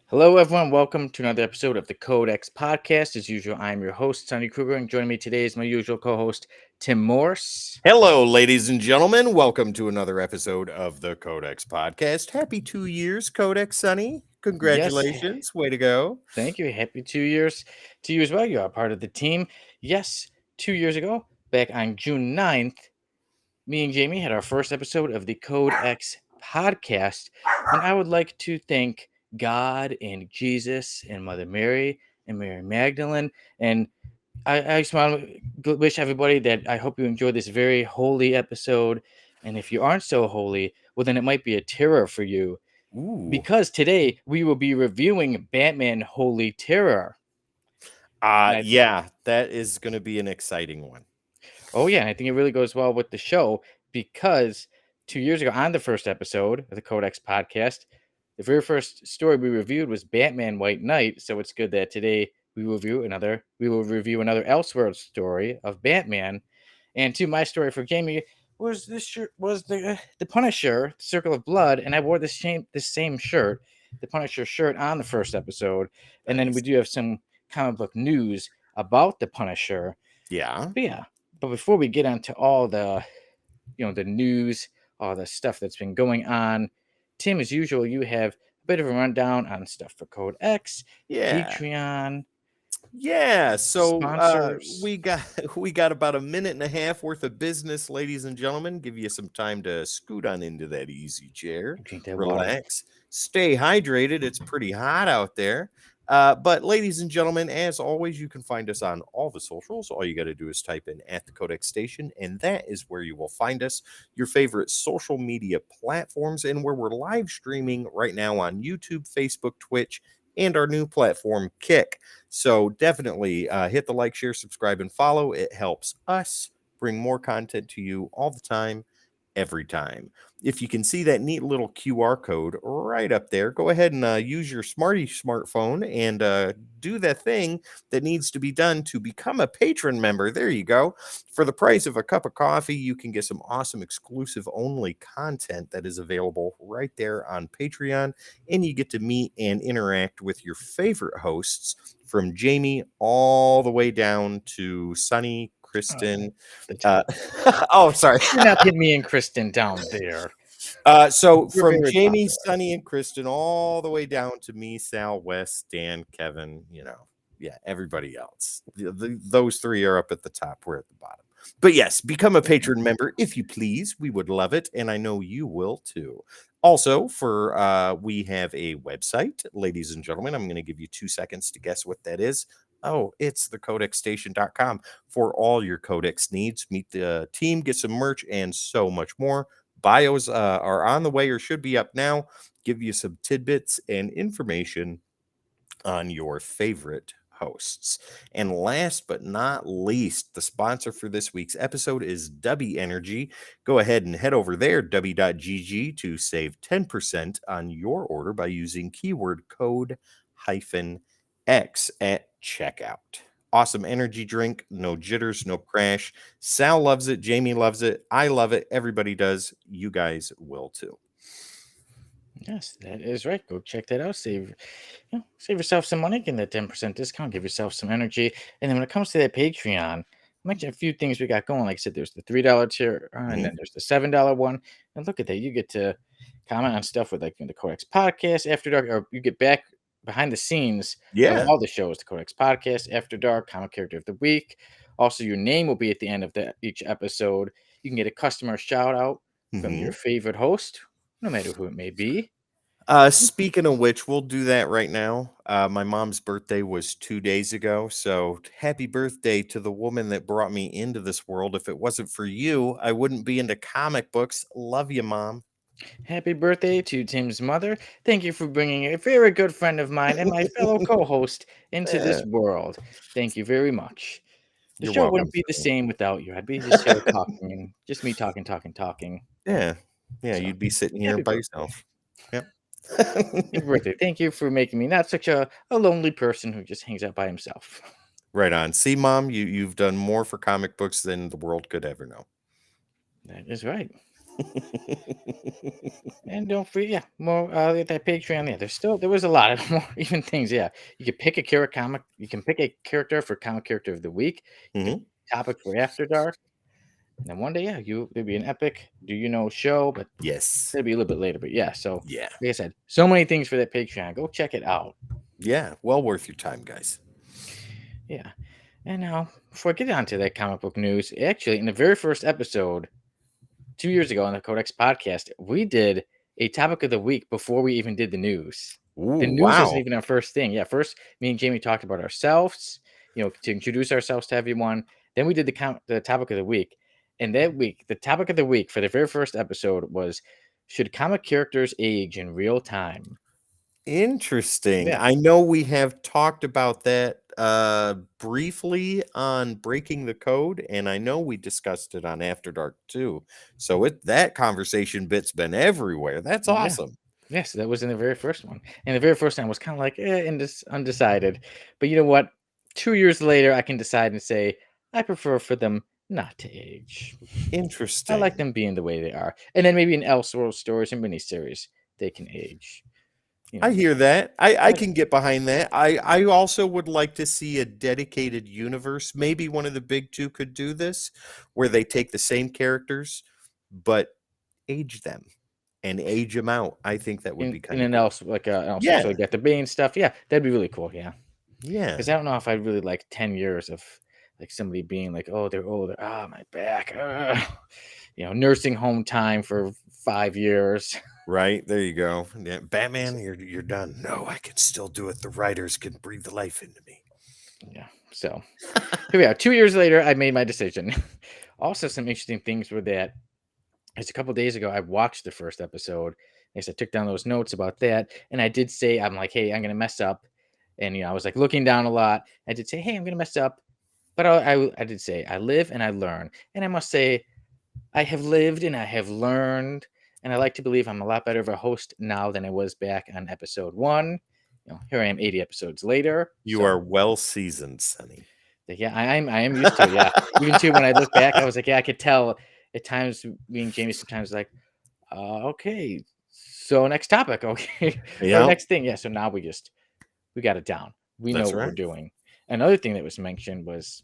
Hello, everyone. Welcome to another episode of the Codex podcast. As usual, I'm your host, Sonny Kruger, and joining me today is my usual co host, Tim Morse. Hello, ladies and gentlemen. Welcome to another episode of the Codex Podcast. Happy 2 years, Codex Sonny. Yes, Congratulations. Way to go. thank you. Happy 2 years to you as well. You are part of the team. Yes, 2 years ago, back on June 9th, me and Jamie had our first episode of the Codex podcast. And I would like to thank God and Jesus and Mother Mary and Mary Magdalene and I just want to wish everybody that I hope you enjoyed this very holy episode. And if you aren't so holy, well, then it might be a terror for you Ooh. because today we will be reviewing Batman Holy Terror. Yeah, that is going to be an exciting one. Oh, yeah. And I think it really goes well with the show because 2 years ago, on the first episode of the Codex podcast, the very first story we reviewed was Batman White Knight. So it's good that today we will review another Elseworld story of Batman. And to my story for Jamie was this shirt was the Punisher Circle of Blood, and I wore the same shirt, the Punisher shirt, on the first episode. And then we Nice. do have some comic book news about the Punisher. Yeah. But yeah, but before we get onto all the the news, all the stuff that's been going on, Tim, as usual, you have a bit of a rundown on stuff for Code X, Yeah. Patreon, Yeah, so sponsors. we got about a minute and a half worth of business, ladies and gentlemen. Give you some time to scoot on into that easy chair, Drink that water. relax, stay hydrated. It's pretty hot out there. But ladies and gentlemen, as always, you can find us on all the socials. All you got to do is type in at the Codex Station, and that is where you will find us, your favorite social media platforms, and where we're live streaming right now on YouTube, Facebook, Twitch, and our new platform, Kick. So definitely hit the like, share, subscribe, and follow. It helps us bring more content to you all the time, every time. If you can see that neat little QR code right up there, go ahead and use your smartphone and do that thing that needs to be done to become a patron member. There you go. For the price of a cup of coffee, you can get some awesome exclusive only content that is available right there on Patreon. And you get to meet and interact with your favorite hosts, from Jamie all the way down to Sunny, Kristen. Uh, oh, sorry. You're not putting me and Kristen down there. So You're from very Jamie, popular. Sunny, and Kristen, all the way down to me, Sal, Wes, Dan, Kevin, yeah, everybody else. Those three are up at the top. We're at the bottom. But yes, become a patron member if you please. We would love it, and I know you will too. Also, we have a website, ladies and gentlemen. I'm going to give you 2 seconds to guess what that is. Oh, it's thecodexstation.com for all your codex needs. Meet the team, get some merch, and so much more. Bios are on the way or should be up now. Give you some tidbits and information on your favorite hosts. And last but not least, the sponsor for this week's episode is Dubby Energy. Go ahead and head over there, dubby.gg, to save 10% on your order by using keyword code -X at checkout. Awesome energy drink, no jitters, no crash. Sal loves it, Jamie loves it, I love it, everybody does. You guys will too. Yes, that is right. Go check that out. Save yourself some money, get that 10% discount, give yourself some energy. And then when it comes to that Patreon, mention a few things we got going. Like I said, there's the $3 tier, and then there's the $7 one. And look at that, you get to comment on stuff with like the Codex Podcast After Dark, or you get back behind the scenes of Yeah. all the shows, the Codex Podcast After Dark, Comic Character of the Week. Also, your name will be at the end of each episode. You can get a customer shout out from your favorite host, no matter who it may be. Speaking of which, we'll do that right now. My mom's birthday was 2 days ago, so happy birthday to the woman that brought me into this world. If it wasn't for you, I wouldn't be into comic books. Love you, Mom. Happy birthday to Tim's mother. Thank you for bringing a very good friend of mine and my fellow co host into Eh, this world. Thank you very much. The you're show welcome. wouldn't be the same without you. I'd be just here talking and just me talking, talking, talking. Yeah, yeah, So, you'd be sitting here happy by birthday. yourself. Yep. Happy birthday. Thank you for making me not such a lonely person who just hangs out by himself. Right on. See, Mom, you've done more for comic books than the world could ever know. That is right. And don't forget, yeah, more that Patreon. Yeah, there was a lot of more even things. Yeah, you could pick a character comic. You can pick a character for comic character of the week. You can Mhm. pick a topic for After Dark. And then one day, yeah, there'd be an epic do you know show, but Yes. it'd be a little bit later. But yeah, so Yeah. like I said, so many things for that Patreon. Go check it out. Yeah. Well worth your time, guys. Yeah. And now, before I get on to that comic book news, actually, in the very first episode, 2 years ago on the Codex podcast, we did a topic of the week before we even did the news. The Ooh, news wasn't wow. even our first thing. Yeah, first me and Jamie talked about ourselves, to introduce ourselves to everyone. Then we did the topic of the week, and that week, the topic of the week for the very first episode was: should comic characters age in real time? Interesting. Yeah, I know we have talked about that briefly on Breaking the Code, and I know we discussed it on After Dark too. So that conversation bit's been everywhere. That's yeah. awesome. Yes, that was in the very first one. And the very first one was kind of like undecided. But you know what? 2 years later, I can decide and say I prefer for them not to age. I like Interesting. them being the way they are. And then maybe in Elseworld stories and miniseries, they can age. You I know, hear that. I but can get behind that. I also would like to see a dedicated universe. Maybe one of the big two could do this, where they take the same characters but age them and age them out. I think that would be in kind of an cool. else like an Elseworld, so Yeah. you got the Bane stuff. Yeah, that'd be really cool. Yeah, Yeah. because I don't know if I'd really like 10 years of like somebody being like, oh, they're older. Ah, my back. Nursing home time for 5 years. Right. There you go. Yeah. Batman, you're done. No, I can still do it. The writers can breathe the life into me. Yeah. So here we are. 2 years later, I made my decision. Also, some interesting things were that it's a couple days ago. I watched the first episode. I guess I took down those notes about that, and I did say, I'm like, hey, I'm gonna mess up, and I was like looking down a lot. I did say, hey, I'm gonna mess up, but I did say I live and I learn, and I must say I have lived and I have learned, and I like to believe I'm a lot better of a host now than I was back on episode one. Here I am 80 episodes later. You are So well seasoned, Sonny. yeah, I am used to it. Yeah. Even too when I look back, I was like, yeah, I could tell at times me and Jamie sometimes like, okay, so next topic, okay. Or Yeah, next thing. Yeah. So now we got it down. We know that's what we're right. doing. Another thing that was mentioned was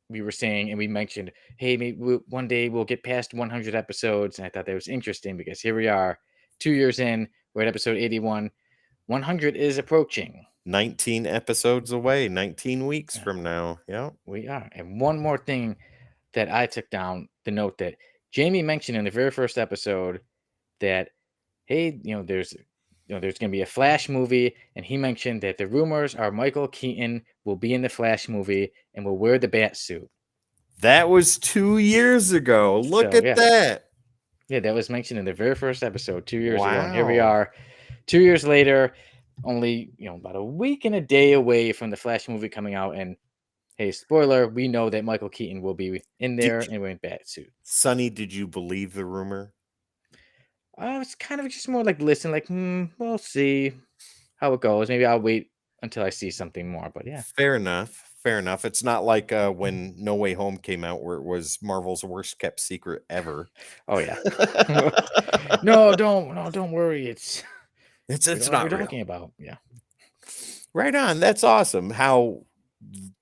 we were saying, and we mentioned, hey, maybe one day we'll get past 100 episodes. And I thought that was interesting because here we are, 2 years in, we're at episode 81. 100 is approaching. 19 episodes away, 19 weeks Yeah, from now. Yeah. we are. And one more thing that I took down the note that Jamie mentioned in the very first episode that, hey, there's going to be a Flash movie, and he mentioned that the rumors are Michael Keaton will be in the Flash movie and will wear the bat suit. That was 2 years ago. Look So at yeah, that. yeah, that was mentioned in the very first episode 2 years ago, and here we Wow. are, 2 years later, only about a week and a day away from the Flash movie coming out, and hey, spoiler, we know that Michael Keaton will be in there Did and wearing bat suit. Sonny, did you believe the rumor? It's kind of just more like listen, like, we'll see how it goes. Maybe I'll wait until I see something more. But yeah. Fair enough. Fair enough. It's not like when No Way Home came out, where it was Marvel's worst kept secret ever. Oh yeah. No, don't worry. We It's know what we're not real. talking about. Yeah. Right on. That's awesome. How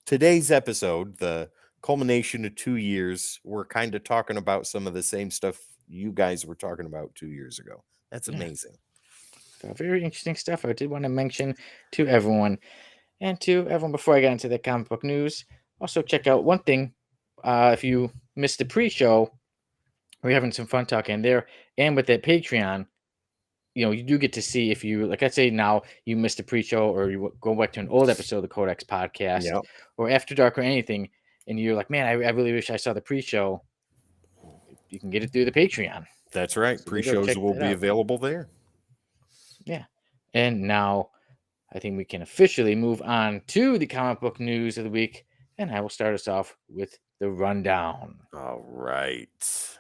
today's episode, the culmination of 2 years, we're kind of talking about some of the same stuff you guys were talking about 2 years ago. That's Yeah. amazing. So very interesting stuff. I did want to mention to everyone and to everyone before I got into the comic book news. Also check out one thing. If you missed the pre-show, we're having some fun talking there. And with that Patreon, you do get to see if you like. Let's say now you missed a pre-show, or you go back to an old episode of the Codex podcast, Yeah, or After Dark, or anything, and you're like, man, I really wish I saw the pre-show. You can get it through the Patreon. that's right. So you go Pre-shows check will that be out. available there. Yeah, and now I think we can officially move on to the comic book news of the week, and I will start us off with the rundown. All right.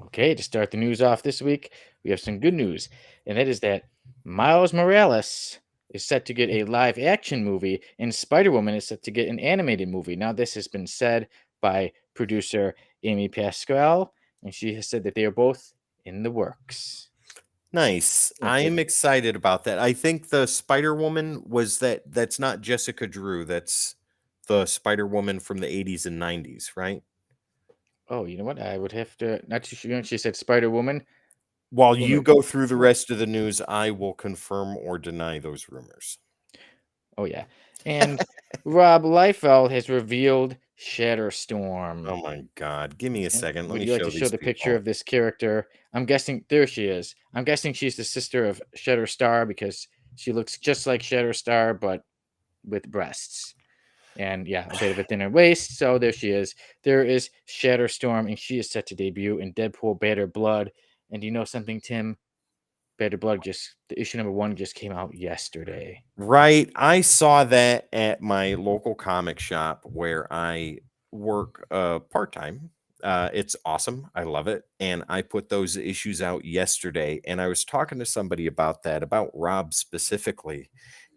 Okay, to start the news off this week, we have some good news, and that is that Miles Morales is set to get a live action movie, and Spider-Woman is set to get an animated movie. Now, this has been said by producer Amy Pascal, and she has said that they are both in the works. Nice. Yeah, they I'm excited about that. I think the Spider-Woman that's not Jessica Drew. That's the Spider-Woman from the 80s and 90s, right? Oh, you know what? I would have to not too sure. She said Spider-Woman. While Oh you no. go through the rest of the news, I will confirm or deny those rumors. Oh yeah. And Rob Liefeld has revealed Shatterstorm. Oh my God. Give me a And second. Let would me you like show to show these the picture people. of this character? I'm guessing there she is. I'm guessing she's the sister of Shatterstar because she looks just like Shatterstar but with breasts. And yeah, a bit of a thinner waist. So there she is. There is Shatterstorm, and she is set to debut in Deadpool Better Blood. And you know something, Tim? Better Blood the issue number 1 just came out yesterday. Right. I saw that at my local comic shop where I work part-time. It's awesome. I love it. And I put those issues out yesterday. And I was talking to somebody about that, about Rob specifically.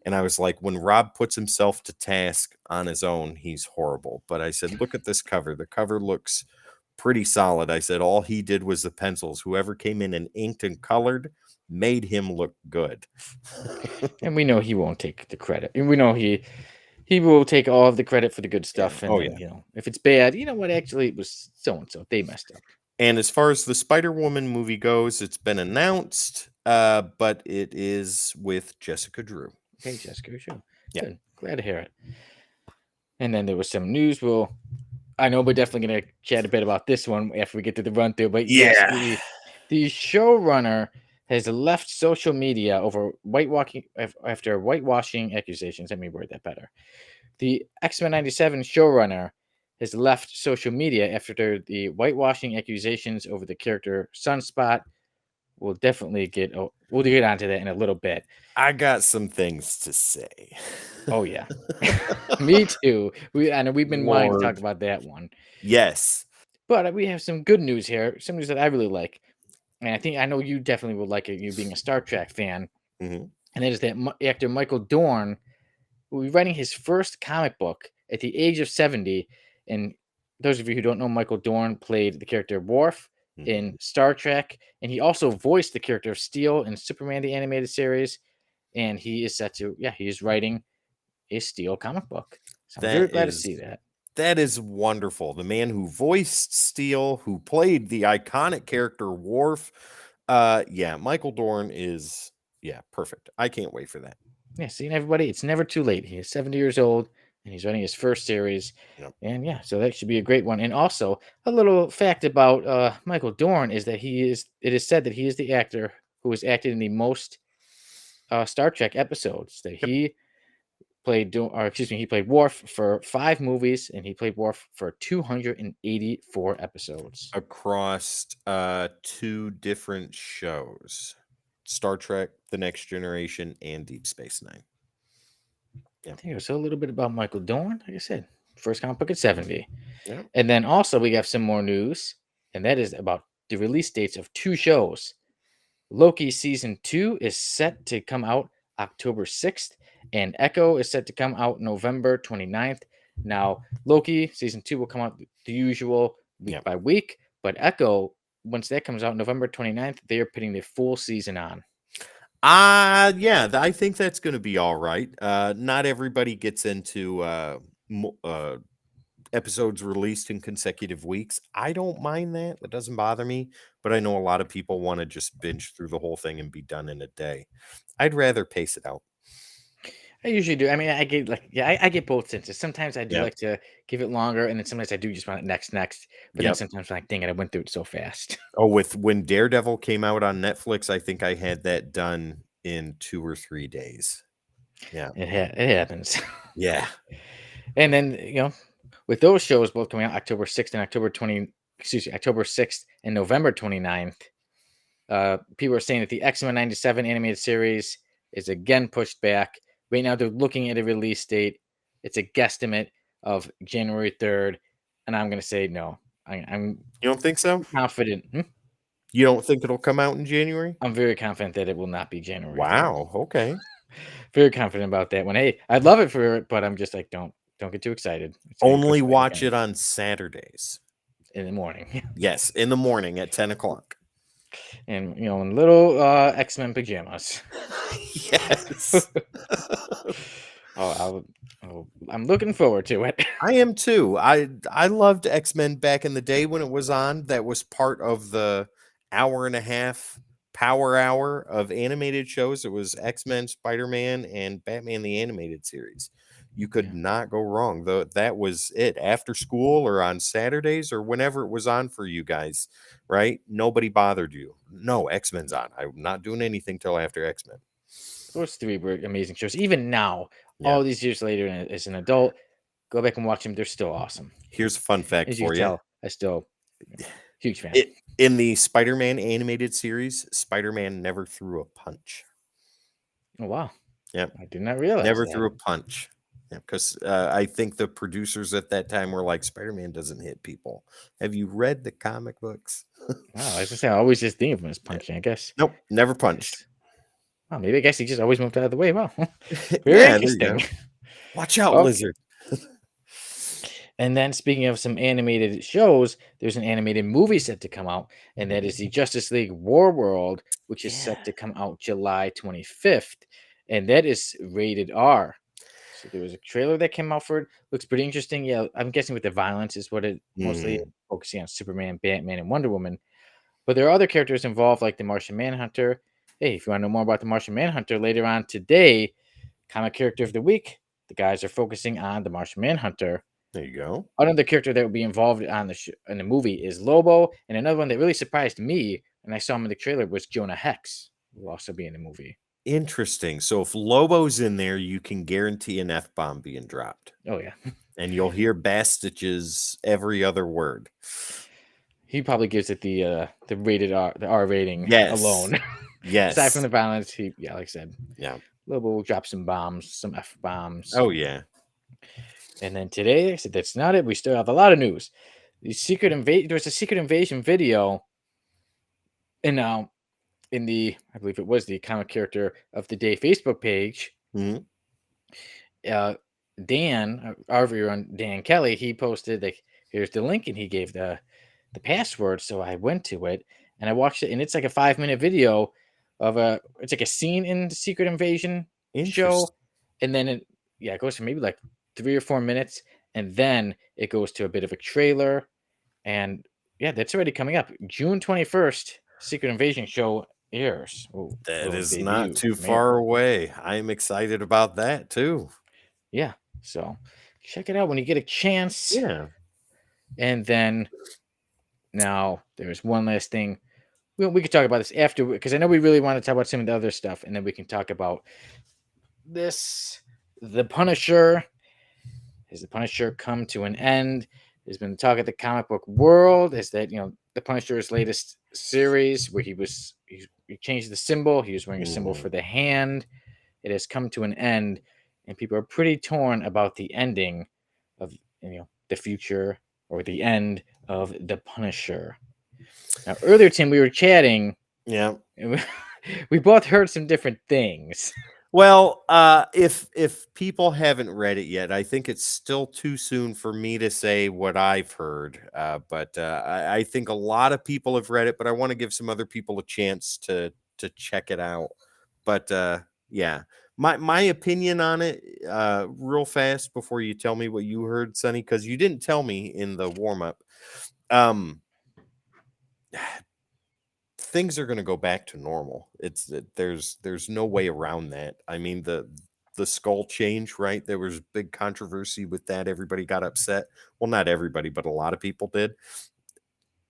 And I was like, when Rob puts himself to task on his own, he's horrible. But I said, look at this cover. The cover looks pretty solid. I said, all he did was the pencils. Whoever came in and inked and colored made him look good. And we know he won't take the credit. And we know he will take all of the credit for the good Yeah. stuff. And Oh, then, yeah. if it's bad, you know what? Actually, it was so and so. They messed up. And as far as the Spider-Woman movie goes, it's been announced, but it is with Jessica Drew. Okay, Jessica, sure. Yeah. Good. Glad to hear it. And then there was some news. I know we're definitely going to chat a bit about this one after we get to the run through. But yes, the showrunner has left social media over after whitewashing accusations. Let me word that better. The X-Men 97 showrunner has left social media after the whitewashing accusations over the character Sunspot. We'll definitely we'll get onto that in a little bit. I got some things to say. Oh yeah, me too. I know we've been wanting to talk Lord. about that one, Yes. but we have some good news here. Some news that I really like, and I know you definitely would like it. You being a Star Trek fan, Mhm. and that is that actor Michael Dorn will be writing his first comic book at the age of 70. And those of you who don't know, Michael Dorn played the character Worf in Mhm. Star Trek, and he also voiced the character of Steel in Superman the animated series. And he is set to, he is writing a Steel comic book. So I'm very That glad to see is that. that is wonderful. The man who voiced Steel, who played the iconic character Worf. Yeah, Michael Dorn is perfect. I can't wait for that. Yeah, seeing everybody, it's never too late. He is 70 years old and he's writing his first series. Yep. And yeah, so that should be a great one. And also, a little fact about Michael Dorn is that it is said that he is the actor who has acted in the most Star Trek episodes. That Yep. he he played Worf for 5 movies and he played Worf for 284 episodes. Across 2 different shows. Star Trek, The Next Generation, and Deep Space Nine. Yeah. There you go. So a little bit about Michael Dorn, like I said, first comic book at 70. Yeah. And then also we have some more news, and that is about the release dates of 2 shows. Loki season 2 is set to come out October 6th, and Echo is set to come out November 29th. Now, Loki season 2 will come out the usual week by week, but Echo, once that comes out November 29th, they are putting the full season on. Yeah, I think that's going to be all right. Not everybody gets into episodes released in consecutive weeks. I don't mind that. That doesn't bother me, but I know a lot of people want to just binge through the whole thing and be done in a day. I'd rather pace it out. I usually do. I mean, I get I get both senses. Sometimes I do Yeah. like to give it longer, and then sometimes I do just want it next. But then Yep. sometimes I'm like, dang it, I went through it so fast. Oh, with when Daredevil came out on Netflix, I think I had that done in 2 or 3 days. Yeah. It happens. Yeah. And then with those shows both coming out October 6th and October 6th and November 29th, people are saying that the X-Men 97 animated series is again pushed back. Right now, they're looking at a release date. It's a guesstimate of January 3rd, and I'm going to say no. I'm You don't think so? confident. You don't think it'll come out in January? I'm very confident that it will not be January 3rd. Wow. Okay. Very confident about that one. Hey, I'd love it for it, but I'm just like, don't get too excited. It's gonna be Only pushed back watch again it on Saturdays. in the morning. Yes, in the morning at 10 o'clock. And in little X-Men pajamas. Yes. I'm looking forward to it. I am too. I loved X-Men back in the day when it was on. That was part of the hour and a half power hour of animated shows. It was X-Men, Spider-Man, and Batman the Animated Series. You could Yeah. not go wrong. Though that was it. After school or on Saturdays or whenever it was on for you guys, right? Nobody bothered you. No, X-Men's on. I'm not doing anything till after X-Men. Those three were amazing shows. Even now, Yeah. all these years later, and as an adult, go back and watch them. They're still awesome. Here's a fun fact As you for can you. tell, I still huge fan. In the Spider-Man animated series, Spider-Man never threw a punch. Oh wow. Yep. I did not realize Never that. threw a punch. Yeah, because I think the producers at that time were like, Spider-Man doesn't hit people. Have you read the comic books? Wow, I was gonna say I always just think of him as punching. I guess. Nope, never punched. Well, maybe I guess he just always moved out of the way. Wow, very Yeah, there you go. interesting. Watch out, Okay. Lizard. And then speaking of some animated shows, there's an animated movie set to come out, and that is the Justice League War World, which is set Yeah. to come out July 25th, and that is rated R. So there was a trailer that came out for it. Looks pretty interesting. Yeah, I'm guessing with the violence is what it mostly Mhm. focusing on Superman, Batman, and Wonder Woman. But there are other characters involved, like the Martian Manhunter. Hey, if you want to know more about the Martian Manhunter later on today, comic character of the week, the guys are focusing on the Martian Manhunter. There you go. Another character that will be involved on in the movie is Lobo, and another one that really surprised me, and I saw him in the trailer, was Jonah Hex, who will also be in the movie. Interesting. So if Lobo's in there, you can guarantee an F-bomb being dropped. Oh yeah, And you'll hear Bastage's every other word. he probably gives it the rated R, the R rating Yes. alone. Yes. Aside from the violence, like I said, Yeah. Lobo will drop some bombs, some F bombs. Oh yeah. And then today, I said that's not it. We still have a lot of news. There was a secret invasion video, and now in the I believe it was the comic character of the day Facebook page. Mhm. Dan, our viewer on Dan Kelly, he posted like, here's the link, and he gave the password. So I went to it and I watched it, and it's like a 5-minute video of it's like a scene in the Secret Invasion show, Interesting. and then it goes for maybe like 3 or 4 minutes, and then it goes to a bit of a trailer, and yeah, that's already coming up. June 21st, Secret Invasion show airs. That Will is not debut too premiere. far away. I'm excited about that too. Yeah, so check it out when you get a chance. Yeah. And then now there's one last thing. We could talk about this after, because I know we really want to talk about some of the other stuff, and then we can talk about this. The Punisher. Has the Punisher come to an end? There's been talk of the comic book world. Is that the Punisher's latest series where he changed the symbol. He was wearing a symbol for Mhm. the hand. It has come to an end, and people are pretty torn about the ending of the future or the end of the Punisher. Now, earlier, Tim, we were chatting, Yeah. and we both heard some different things. Well, if people haven't read it yet, I think it's still too soon for me to say what I've heard. But I think a lot of people have read it, but I want to give some other people a chance to check it out. But yeah, my opinion on it, real fast before you tell me what you heard, Sonny, because you didn't tell me in the warm up. Things are going to go back to normal. There's no way around that. I mean, the skull change, right? There was big controversy with that. Everybody got upset. Well, not everybody, but a lot of people did.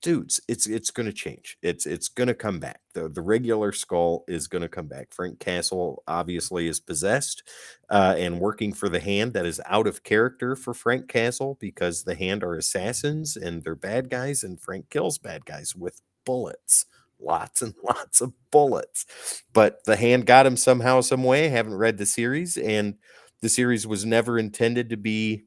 Dudes, it's going to change. It's going to come back. The regular skull is going to come back. Frank Castle obviously is possessed and working for the Hand. That is out of character for Frank Castle because the Hand are assassins and they're bad guys, and Frank kills bad guys with bullets. Lots and lots of bullets. But the Hand got him somehow, some way. I haven't read the series, and the series was never intended to be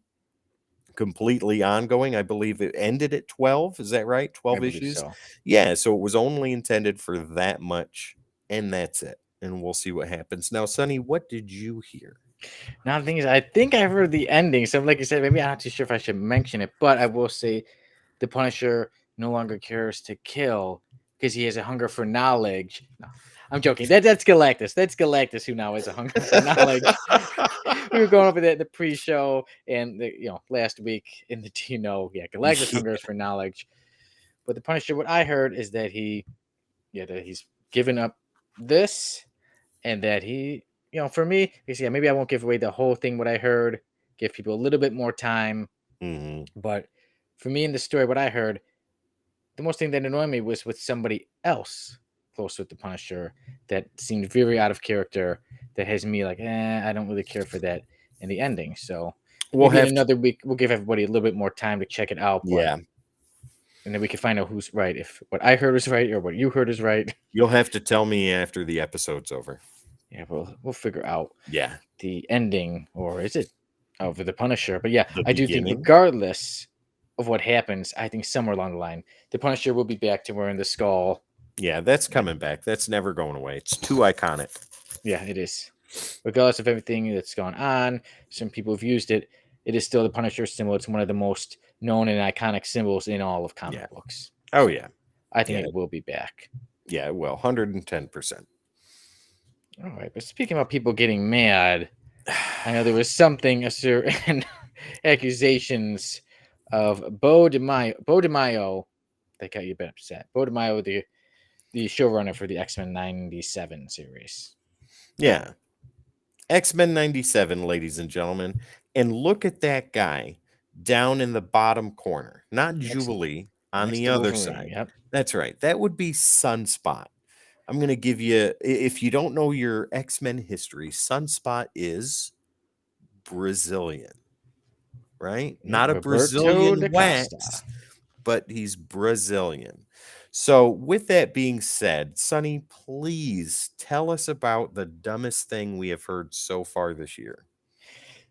completely ongoing. I believe it ended at 12. Is that right? I 12 believe issues? so. Yeah, so it was only intended for that much, and that's it. and we'll see what happens. Now, Sonny, what did you hear? Now the thing is, I think I heard the ending. So like you said, maybe I'm not too sure if I should mention it, but I will say the Punisher no longer cares to kill because he has a hunger for knowledge. No, I'm joking. That's Galactus. That's Galactus who now has a hunger for knowledge. We were going over the pre-show and last week in the Galactus Yeah. hungers for knowledge. But the Punisher, what I heard is that that he's given up this and that he, for me, maybe I won't give away the whole thing. What I heard, give people a little bit more time. Mhm. But for me in the story, what I heard, the most thing that annoyed me was with somebody else close with the Punisher that seemed very out of character. That has me like, I don't really care for that in the ending. So We'll maybe in have to, another week we'll give everybody a little bit more time to check it out. But yeah, and then we can find out who's right, if what I heard is right or what you heard is right. you'll have to tell me after the episode's over. Yeah, we'll figure out Yeah, the ending, or is it over the Punisher? But yeah, the I do think beginning. regardless of what happens, I think somewhere along the line, the Punisher will be back to wearing the skull. Yeah, that's coming back. That's never going away. It's too iconic. Yeah, it is. Regardless of everything that's gone on, some people have used it. It is still the Punisher symbol. It's one of the most known and iconic symbols in all of comic Yeah. books. Oh yeah, I think Yeah. it will be back. yeah. Well, 110%. All right, but speaking about people getting mad, I know there was something and accusations of Bo DiMaio that got you a bit upset. Bo DiMaio, the showrunner for the X-Men 97 series. Yeah, X-Men 97, ladies and gentlemen, and look at that guy down in the bottom corner. Not Jubilee on Next the to other Wolverine. side. Yep. That's right. That would be Sunspot. I'm going to give you, if you don't know your X-Men history, Sunspot is Brazilian, right? Yep. Not a Roberto Brazilian da Costa. wax, but he's Brazilian. So, with that being said, Sonny, please tell us about the dumbest thing we have heard so far this year.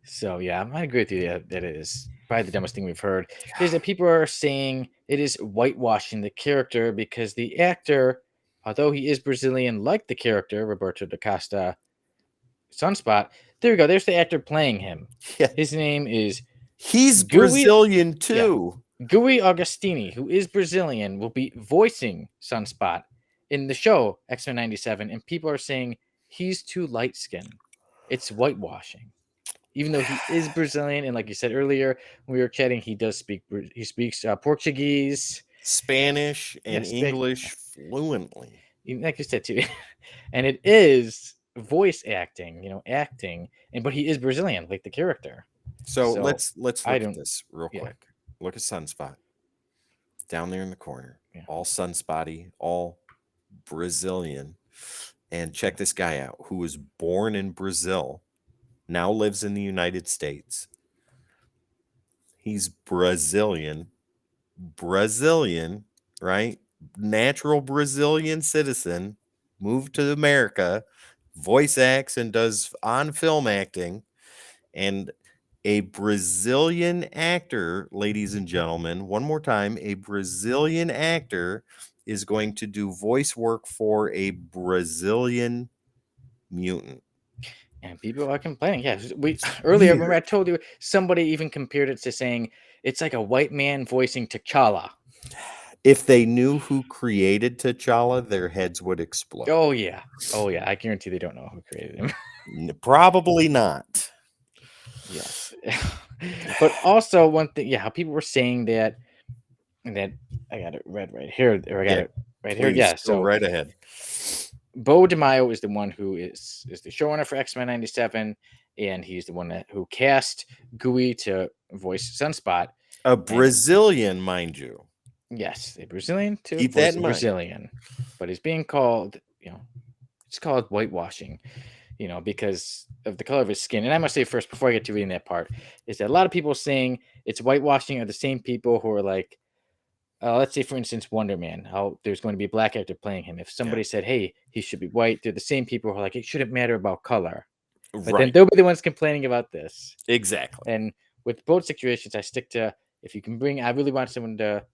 So yeah, I agree with you that it is probably the dumbest thing we've heard. Is that people are saying it is whitewashing the character because the actor, although he is Brazilian, like the character Roberto da Costa, Sunspot. There we go. There's the actor playing him. Yeah, His name is he's Gui. Brazilian Yeah, too. Gui Augustini, who is Brazilian, will be voicing Sunspot in the show X-Men 97, and people are saying he's too light skinned. It's whitewashing. Even though he is Brazilian, and like you said earlier when we were chatting, he speaks Portuguese, Spanish and yes, English fluently. like you said too, and it is voice acting, acting, but he is Brazilian, like the character. So, So let's I look at don't, this real yeah, quick. Look at Sunspot down there in the corner. yeah. All sunspotty, all Brazilian. And check this guy out, who was born in Brazil, now lives in the United States. He's Brazilian, right? Natural Brazilian citizen, moved to America, voice acts and does on film acting. And a Brazilian actor, ladies and gentlemen, one more time, a Brazilian actor is going to do voice work for a Brazilian mutant. And people are complaining. Yeah, we earlier remember I Weird. told you somebody even compared it to saying it's like a white man voicing T'Challa. If they knew who created T'Challa, their heads would explode. Oh yeah, I guarantee they don't know who created him. Probably not. Yes, but also one thing, yeah, how people were saying that, and that I got it read right here, or I got Yeah, it right here. please Yeah, go so right ahead. Bo DiMaio is the one who is the showrunner for X-Men 97, and he's the one who cast Gui to voice Sunspot. A Brazilian, mind you. Yes, a Brazilian to Keep voice that a in mind. Brazilian, but he's being called, it's called whitewashing, because of the color of his skin. And I must say first, before I get to reading that part, is that a lot of people saying it's whitewashing are the same people who are like, let's say, for instance, Wonder Man, how there's going to be a black actor playing him. If somebody said, hey, he should be white, they're the same people who are like, it shouldn't matter about color. But then Right. they'll be the ones complaining about this. Exactly. And with both situations, I stick to, if you can I really want someone to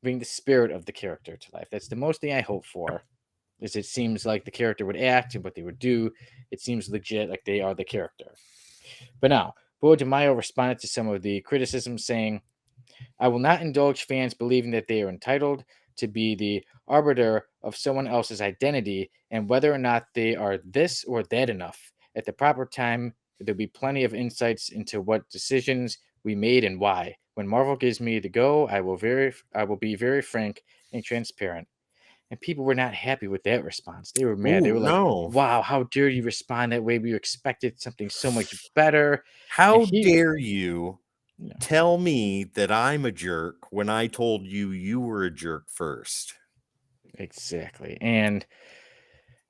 bring the spirit of the character to life. That's the most thing I hope for. as it seems like the character would act and what they would do. It seems legit, like they are the character. But now, Bo DeMaio responded to some of the criticism, saying, I will not indulge fans believing that they are entitled to be the arbiter of someone else's identity and whether or not they are this or that enough. At the proper time, there'll be plenty of insights into what decisions we made and why. When Marvel gives me the go, I will be very frank and transparent. And people were not happy with that response. They were mad. They Ooh, were like, no. "Wow, how dare you respond that way? We expected something so much better." And How he, dare you you know, tell me that I'm a jerk when I told you you were a jerk first? exactly. And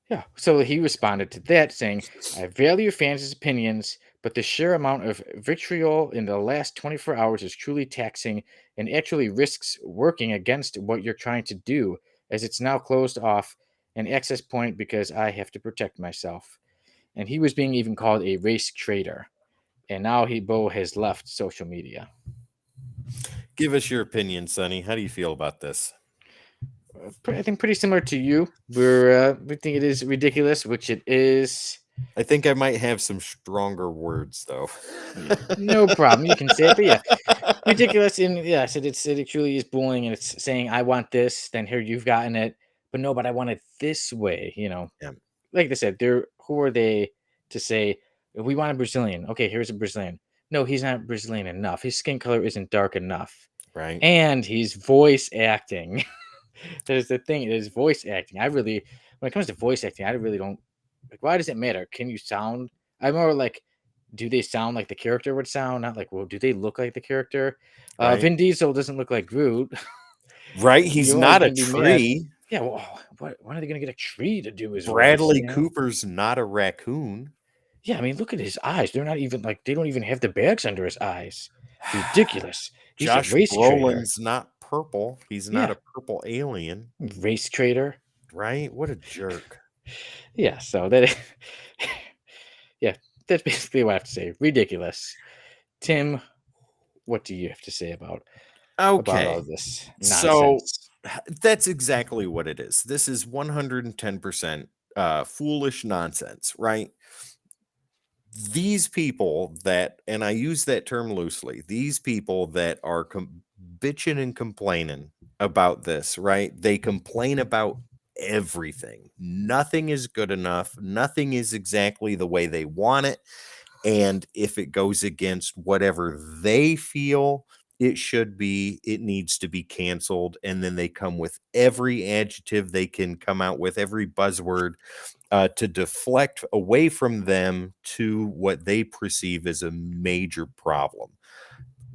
yeah, so he responded to that saying, I value fans' opinions, but the sheer amount of vitriol in the last 24 hours is truly taxing and actually risks working against what you're trying to do, as it's now closed off an access point because I have to protect myself. And he was being even called a race traitor. And now Bo has left social media. Give us your opinion, Sonny. How do you feel about this? I think pretty similar to you. We think it is ridiculous, which it is. I think I might have some stronger words, though. Yeah, no problem. You can say it, but yeah, ridiculous. And yeah, I said it truly is bullying, and it's saying I want this, then here you've gotten it, but no, but I want it this way. Yeah, Like I said, they're who are they to say we want a Brazilian? Okay, here's a Brazilian. No, he's not Brazilian enough. His skin color isn't dark enough, right. and he's voice acting. That is the thing. It is voice acting. When it comes to voice acting, I really don't like. Why does it matter? Can you sound? I'm more like, do they sound like the character would sound? Not like, well, do they look like the character? Right. Vin Diesel doesn't look like Groot. Right. He's You're always not a going to be mad. tree. Yeah, well, what? When are they going to get a tree to do his voice? Bradley Cooper's not a raccoon. Yeah, I mean, look at his eyes. They're not even like they don't even have the bags under his eyes. Ridiculous. He's a Josh race trader. Brolin's not purple. He's not Yeah, a purple alien. race trader. Right? What a jerk. Yeah, so that yeah, that's basically what I have to say. Ridiculous. Tim, what do you have to say about all Okay. this So nonsense? that's exactly what it is. This is 110% foolish nonsense, right? These people that, and I use that term loosely, these people that are bitching and complaining about this, right? They complain about everything. Nothing is good enough. Nothing is exactly the way they want it. And if it goes against whatever they feel it should be, it needs to be canceled. And then they come with every adjective they can come out with, every buzzword to deflect away from them to what they perceive as a major problem.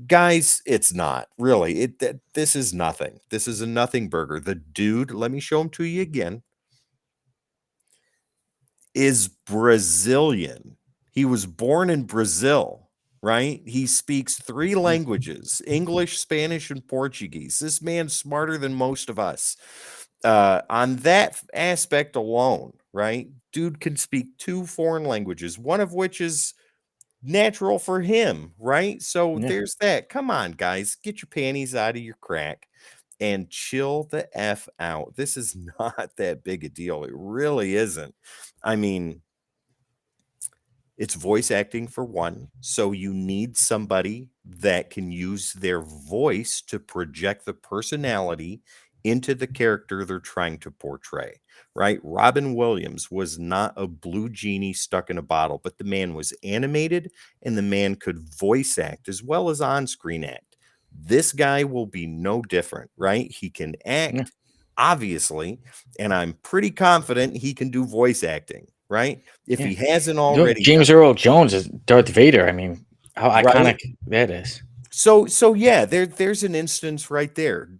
Guys, it's not really. This is nothing. This is a nothing burger. The dude, let me show him to you again, is Brazilian. He was born in Brazil, right? He speaks 3 languages, English, Spanish, and Portuguese. This man's smarter than most of us. On that aspect alone, right? Dude can speak 2 foreign languages, one of which is natural for him, right? So Yeah, there's that. Come on, guys, get your panties out of your crack and chill the F out. This is not that big a deal. It really isn't. I mean, it's voice acting for one. So you need somebody that can use their voice to project the personality into the character they're trying to portray, right? Robin Williams was not a blue genie stuck in a bottle, but the man was animated and the man could voice act as well as on screen act. This guy will be no different, right? He can yeah, act, obviously, and I'm pretty confident he can do voice acting, right? If yeah. he hasn't already done James Earl Jones is Darth Vader. I mean, how it, right? iconic that is. So yeah, there's an instance right there.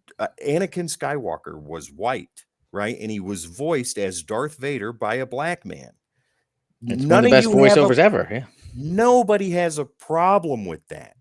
Anakin Skywalker was white, right? And he was voiced as Darth Vader by a black man. It's one of None the of best you have a voiceovers ever. Yeah. Nobody has a problem with that.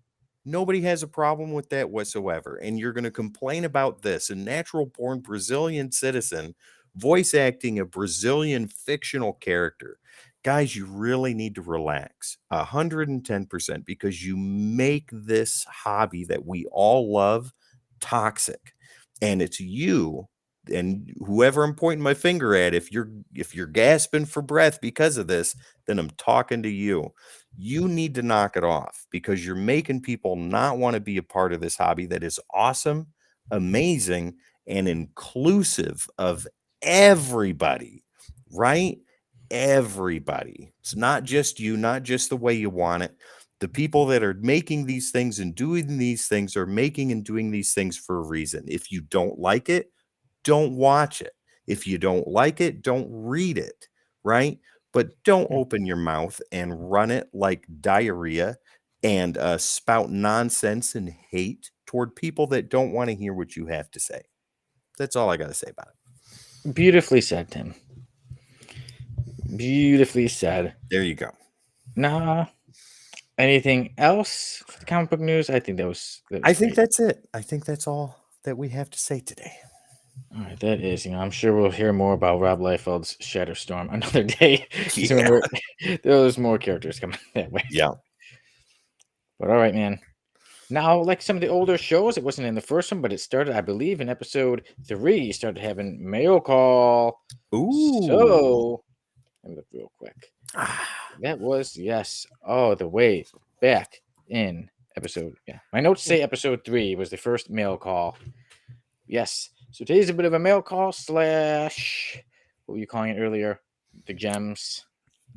Nobody has a problem with that whatsoever. And you're going to complain about this, a natural born Brazilian citizen voice acting a Brazilian fictional character. Guys, you really need to relax 110% because you make this hobby that we all love toxic. And it's you and whoever I'm pointing my finger at, if you're gasping for breath because of this, then I'm talking to you. You need to knock it off because you're making people not want to be a part of this hobby that is awesome, amazing, and inclusive of everybody, right? Everybody. It's not just you, not just the way you want it. The people that are making these things and doing these things are making and doing these things for a reason. If you don't like it, don't watch it. If you don't like it, don't read it, right? But don't open your mouth and run it like diarrhea and spout nonsense and hate toward people that don't want to hear what you have to say. That's all I got to say about it. Beautifully said, Tim. Beautifully said. There you go. Nah. Anything else for the comic book news? I think that was I think great. that's it. I think that's all that we have to say today. All right, that is, I'm sure we'll hear more about Rob Liefeld's Shatterstorm another day. 'Cause Yeah. remember, there's more characters coming that way. Yeah. But all right, man. Now, like some of the older shows, it wasn't in the first one, but it started, I believe, in episode 3. You started having mail call. Ooh. So, let me look real quick. Ah. That was, yes. Oh, the way back in episode. Yeah. My notes say episode 3 was the first mail call. Yes. So today's a bit of a mail call / what were you calling it earlier? The gems.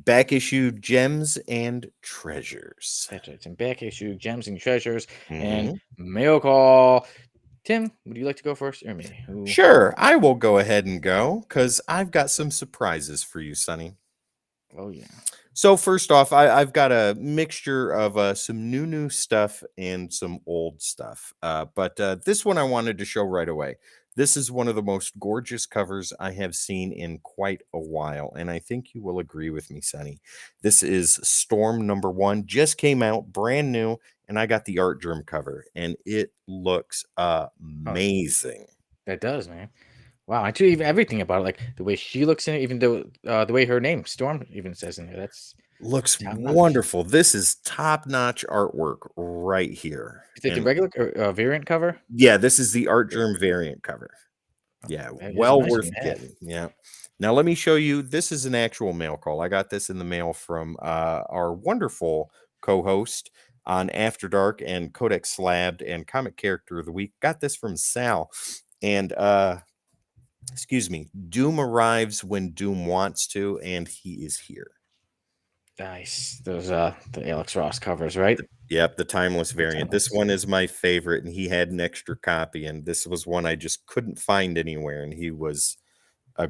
Back issue gems and treasures. That's right. Some back issue gems and treasures and Mhm. mail call. Tim, would you like to go first or me? Sure, I will go ahead and go because I've got some surprises for you, Sonny. Oh, yeah. So first off, I've got a mixture of some new stuff and some old stuff. But this one I wanted to show right away. This is one of the most gorgeous covers I have seen in quite a while, and I think you will agree with me, Sonny. This is Storm #1, just came out, brand new, and I got the art germ cover, and it looks amazing. That does, man. Wow, I do even everything about it, like the way she looks in it, even though the way her name Storm even says in there. That's Looks top notch. wonderful. This is top-notch artwork right here. Is it the regular variant cover? Yeah, this is the art germ variant cover. Yeah, That is well nice worth and bad. getting. Yeah. Now let me show you. This is an actual mail call. I got this in the mail from our wonderful co-host on After Dark and Codex Slabbed and Comic Character of the Week. Got this from Sal. And excuse me, Doom arrives when Doom wants to, and he is here. Nice. Those the Alex Ross covers, right? Yep, the timeless variant. This timeless. one is my favorite, and he had an extra copy, and this was one I just couldn't find anywhere, and he was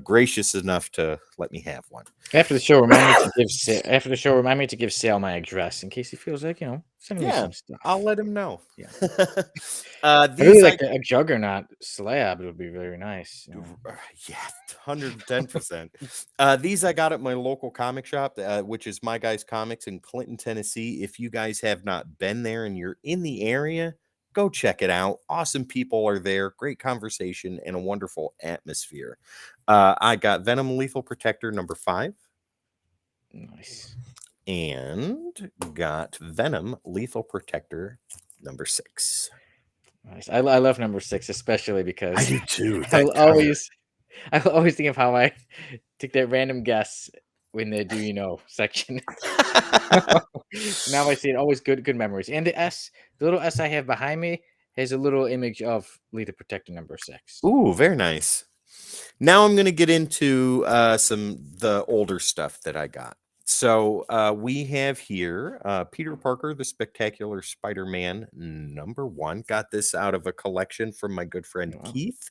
gracious enough to let me have one. After the show, remind me to give Sal my address in case he feels like sending me some stuff. I'll let him know. Yeah. I These really like a Juggernaut slab. It would be very nice. Yeah, 110%. These I got at my local comic shop, which is My Guys Comics in Clinton, Tennessee. If you guys have not been there and you're in the area, go check it out. Awesome people are there, great conversation, and a wonderful atmosphere. I got Venom Lethal Protector #5. Nice. And got Venom Lethal Protector #6. Nice. I love #6, especially because I do too. I always think of how I took that random guess when they do section. Now I see it. Always good memories. And the little S I have behind me has a little image of Lethal Protector #6. Ooh, very nice. Now I'm going to get into the older stuff that I got. So we have here Peter Parker, the Spectacular Spider-Man #1. Got this out of a collection from my good friend Keith.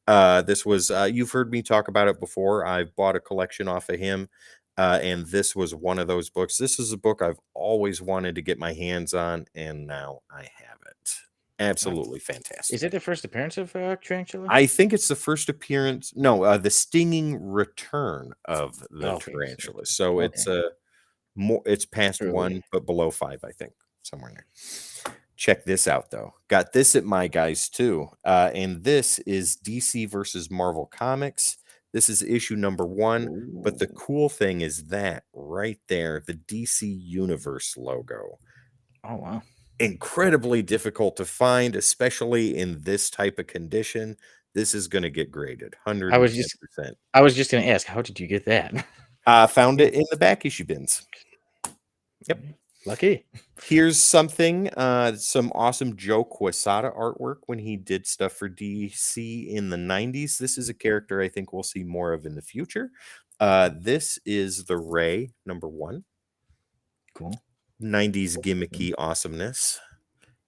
This was, you've heard me talk about it before. I've bought a collection off of him. And this was one of those books. This is a book I've always wanted to get my hands on, and now I have it. Absolutely fantastic. Is it the first appearance of Tarantula? I think it's the first appearance. No, the stinging return of the tarantula. So it's it's past 1, but below 5, I think, somewhere in there. Check this out, though. Got this at My Guys too, and this is DC versus Marvel Comics. This is issue #1. Ooh. But the cool thing is that right there, the DC Universe logo. Oh wow! Incredibly difficult to find, especially in this type of condition. This is going to get graded I 110%. was just gonna ask, how did you get that? Found it in the back issue bins. Yep. Lucky. Here's something, some awesome Joe Quesada artwork when he did stuff for DC in the 90s. This is a character I think we'll see more of in the future. This is the Ray #1. Cool. 90s gimmicky awesomeness.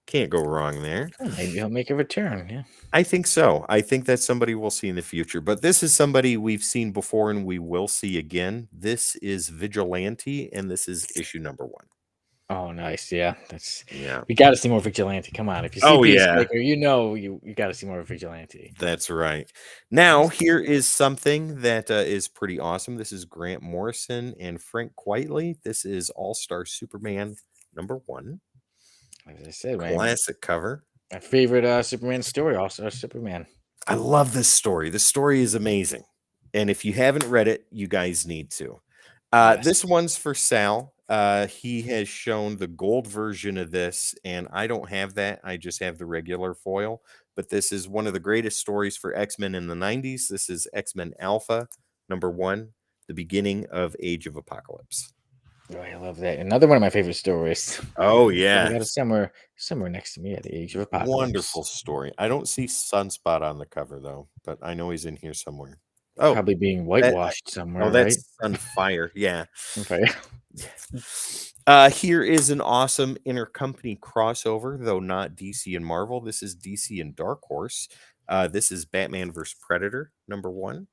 Can't go wrong there. Oh, maybe he'll make a return. Yeah. I think so. I think that's somebody we'll see in the future. But this is somebody we've seen before and we will see again. This is Vigilante, and this is issue #1. Oh, nice. Yeah, Yeah. we got to see more Vigilante. Come on, if you see Oh, yeah. Peacemaker, you got to see more Vigilante. That's right. Now, here is something that is pretty awesome. This is Grant Morrison and Frank Quitely. This is All-Star Superman #1. As I said, Classic cover. my favorite Superman story, also Superman. I love this story. The story is amazing. And if you haven't read it, you guys need to. Yes. This one's for Sal. He has shown the gold version of this, and I don't have that. I just have the regular foil. But this is one of the greatest stories for X-Men in the 90s. This is X-Men Alpha #1, the beginning of Age of Apocalypse. Oh, I love that. Another one of my favorite stories. Oh, I yeah. got it somewhere next to me at the Age of Apocalypse. Wonderful story. I don't see Sunspot on the cover, though, but I know he's in here somewhere. Oh, Probably being whitewashed somewhere, oh, right? that's Sunfire. Yeah. Okay. Here is an awesome intercompany crossover, though not DC and Marvel. This is DC and Dark Horse. This is Batman vs. Predator #1.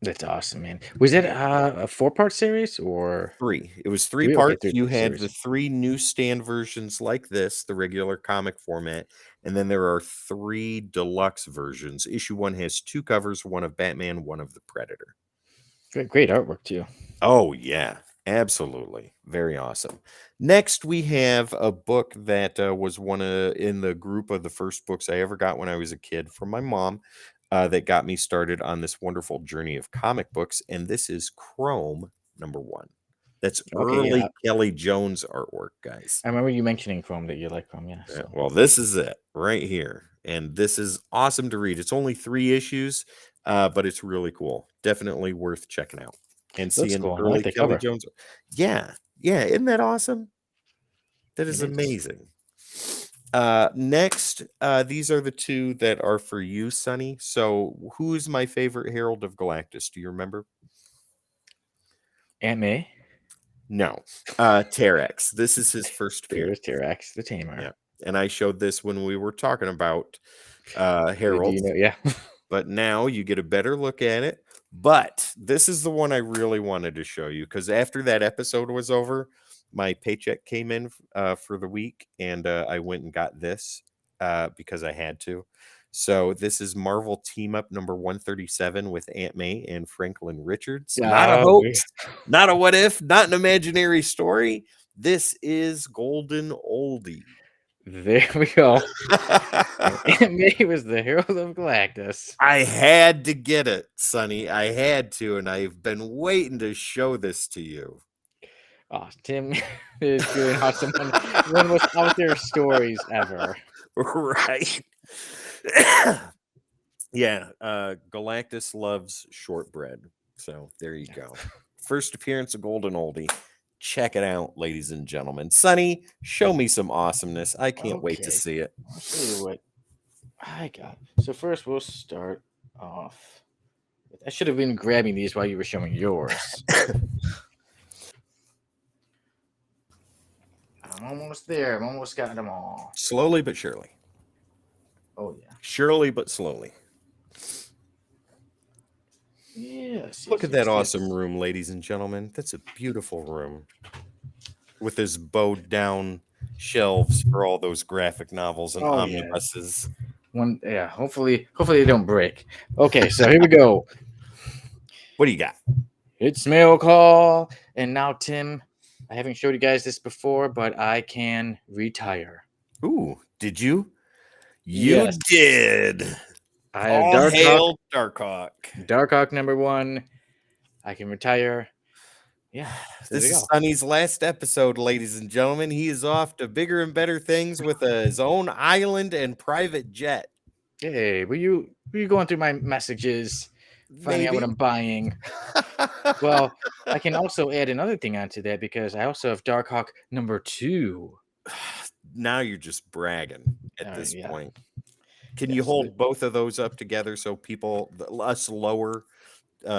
That's awesome, man. Was it a 4-part series or 3. It was 3 3? Okay, parts. 3 You had series. the 3 newsstand versions like this, the regular comic format, and then there are 3 deluxe versions. Issue 1 has 2 covers, one of Batman, one of the Predator. Great artwork too. Oh, yeah, absolutely. Very awesome. Next, we have a book that was one in the group of the first books I ever got when I was a kid from my mom that got me started on this wonderful journey of comic books. And this is Chrome #1. That's Okay, early yeah. Kelly Jones artwork, guys. I remember you mentioning Chrome that you like Chrome, yeah. Yeah, So. well, this is it right here. And this is awesome to read. It's only 3 issues, but it's really cool. Definitely worth checking out. And Looks seeing cool. I early like the Kelly cover. Jones. Yeah. Yeah. Isn't that awesome? That is It is. amazing. Next, these are the 2 that are for you, Sonny. So who's my favorite Herald of Galactus? Do you remember? Aunt May? No. Terex. This is his first There's appearance. T-Rex, the tamer. Yeah. And I showed this when we were talking about Do Herald. you know? Yeah. But now you get a better look at it. But this is the one I really wanted to show you because after that episode was over, my paycheck came in for the week, and I went and got this because I had to. So this is Marvel Team Up #137 with Aunt May and Franklin Richards. Not a hoax, not a what if, not an imaginary story. This is Golden Oldie. There we go. Aunt May was the Herald of Galactus. I had to get it, Sonny. I had to, and I've been waiting to show this to you. Oh, Tim is doing awesome. One of the most out there stories ever. Right. Yeah. Galactus loves shortbread. So there you go. First appearance of Golden Oldie. Check it out, ladies and gentlemen. Sonny, show me some awesomeness. I can't wait to Okay. see it. I'll show you what I got. So first we'll start off. I should have been grabbing these while you were showing yours. I'm almost there. I've almost got them all. Slowly but surely. Oh yeah. Surely but slowly. Yes. Look at that awesome room, ladies and gentlemen. That's a beautiful room. With his bowed down shelves for all those graphic novels and omnibuses. Yeah. Hopefully they don't break. Okay, so here we go. What do you got? It's mail call. And now, Tim, I haven't showed you guys this before, but I can retire. Ooh, did you? You Yes. did. I have All hail Darkhawk. Darkhawk #1. I can retire. Yeah. This is Sonny's last episode, ladies and gentlemen. He is off to bigger and better things with his own island and private jet. Hey, were you going through my messages, finding out what Maybe. I'm buying? Well, I can also add another thing onto that because I also have Darkhawk number 2. Now you're just bragging at All right, this yeah, point. Can yeah. you So hold both of those up together so people, us lower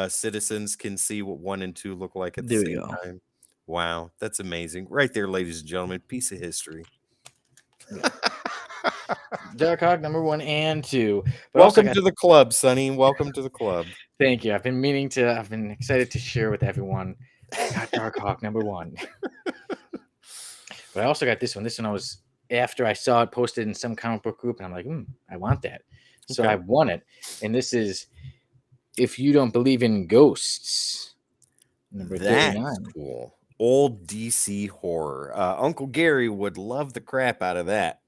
citizens, can see what 1 and 2 look like at the there we same go. time? Wow, that's amazing. Right there, ladies and gentlemen, piece of history. Yeah, Darkhawk number 1 and 2. But also, I Welcome got to the club, Sonny. Welcome to the club. thank you. I've been excited to share with everyone. I got Darkhawk number 1, but I also got this one. This one I was after I saw it posted in some comic book group, and I'm like, I want that. So I Okay. won it, and this is If You Don't Believe in Ghosts, number That's 39. cool. Old DC horror. Uncle Gary would love the crap out of that.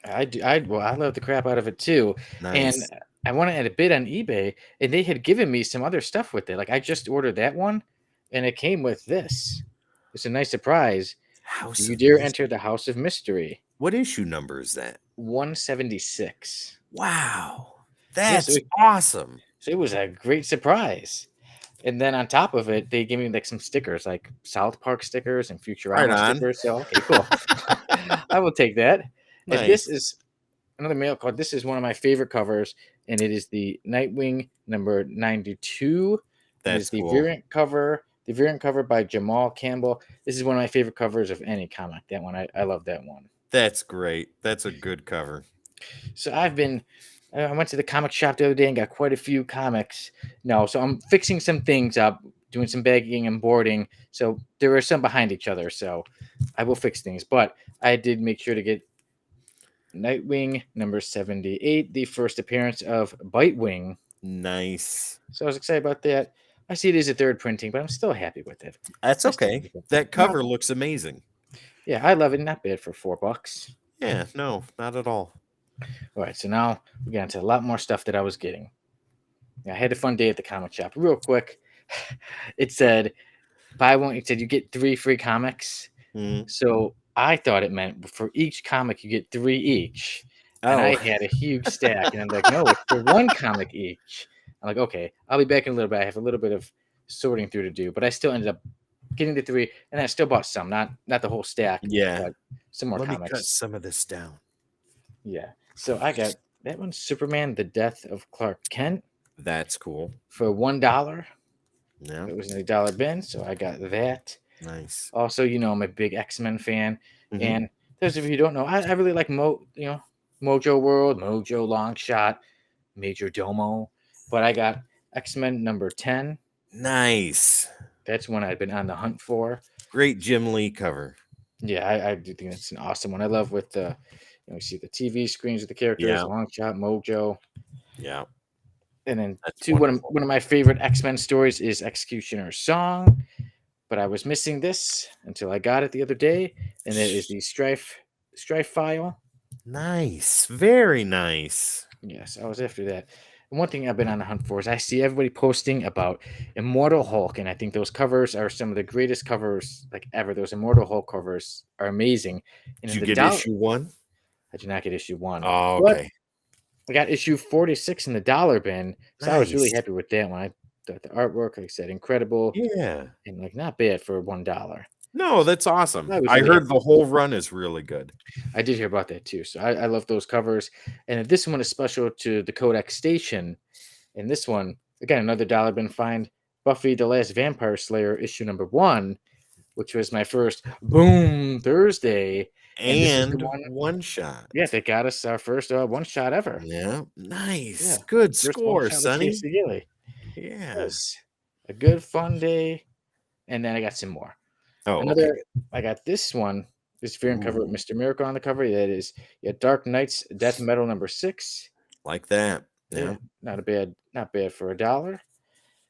I do. Well, I love the crap out of it too, and Nice. I went at a bid on eBay, and they had given me some other stuff with it. Like I just ordered that one, and it came with this. It's a nice surprise. Do House you of dare enter Mystery. the House of Mystery? What issue number is that? 176. Wow. Yes, That's awesome. so it was a great surprise. And then on top of it, they gave me like some stickers, like South Park stickers and Right Futurama on. stickers. So okay, cool. I will take that. And this Nice. is another mail card. This is one of my favorite covers, and it is the Nightwing number 92. And it's That's cool. the variant cover by Jamal Campbell. This is one of my favorite covers of any comic. That one, I love that one. That's great. That's a good cover. So I went to the comic shop the other day and got quite a few comics. No, so I'm fixing some things up, doing some bagging and boarding. So there are some behind each other. So I will fix things. But I did make sure to get Nightwing number 78, the first appearance of Bitewing. Nice. So I was excited about that. I see it as a third printing, but I'm still happy with it. That's I still okay. like it. That No, cover looks amazing. yeah, I love it. Not bad for $4. Yeah, no, not at all. All right, so now we got into a lot more stuff that I was getting. I had a fun day at the comic shop. Real quick, it said buy one. It said you get 3 free comics. Mm. So I thought it meant for each comic you get 3 each, and I Oh, had a huge stack. And I'm like, no, it's for 1 comic each. I'm like, okay, I'll be back in a little bit. I have a little bit of sorting through to do, but I still ended up getting the 3, and I still bought some, not the whole stack, yeah. but some more Let me cut comics. some of this down. Yeah. So I got that one, Superman: The Death of Clark Kent, That's cool. for $1. Yeah, It was in a dollar bin, so I got that. nice. Also, I'm a big X-Men fan, Hmm. and those of you who don't know, I really like Mojo World, Mojo Longshot, Major Domo, but I got X-Men number 10. Nice. That's one I've been on the hunt for. Great Jim Lee cover. Yeah, I do think it's an awesome one. I love with the, you see the TV screens with the characters, Yeah, Longshot, Mojo, yeah, and then that's two. wonderful. One of my favorite X-Men stories is Executioner's Song, but I was missing this until I got it the other day, and it is the Strife file. Nice. Very nice. Yes, I was after that. And one thing I've been on the hunt for is I see everybody posting about Immortal Hulk, and I think those covers are some of the greatest covers like ever. Those Immortal Hulk covers are amazing. And Did in you the get dollar, issue 1? I did not get issue 1, Oh, but okay. I got issue 46 in the dollar bin, so I was really Nice. happy with that one. I thought the artwork, like I said, incredible Yeah. and like not bad for $1. No, that's awesome. I was I really heard happy. the whole run is really good. I did hear about that too, so I love those covers. And this one is special to the Codex Station. And this one, again, another dollar bin find. Buffy the Last Vampire Slayer, issue number 1, which was my first Boom Thursday. And this is the And one, one shot. yeah, that got us our first one shot ever. Yeah. Nice. Yeah, Good first one score, shot with Sonny. Casey Gilly. It Yeah. was a good, fun day. And then I got some more. Oh, okay. Another, I got this one, this variant cover with Ooh, Mr. Miracle on the cover. That is, yeah, Dark Knight's Death Metal number 6. like that. Yeah, Yeah. not bad for $1.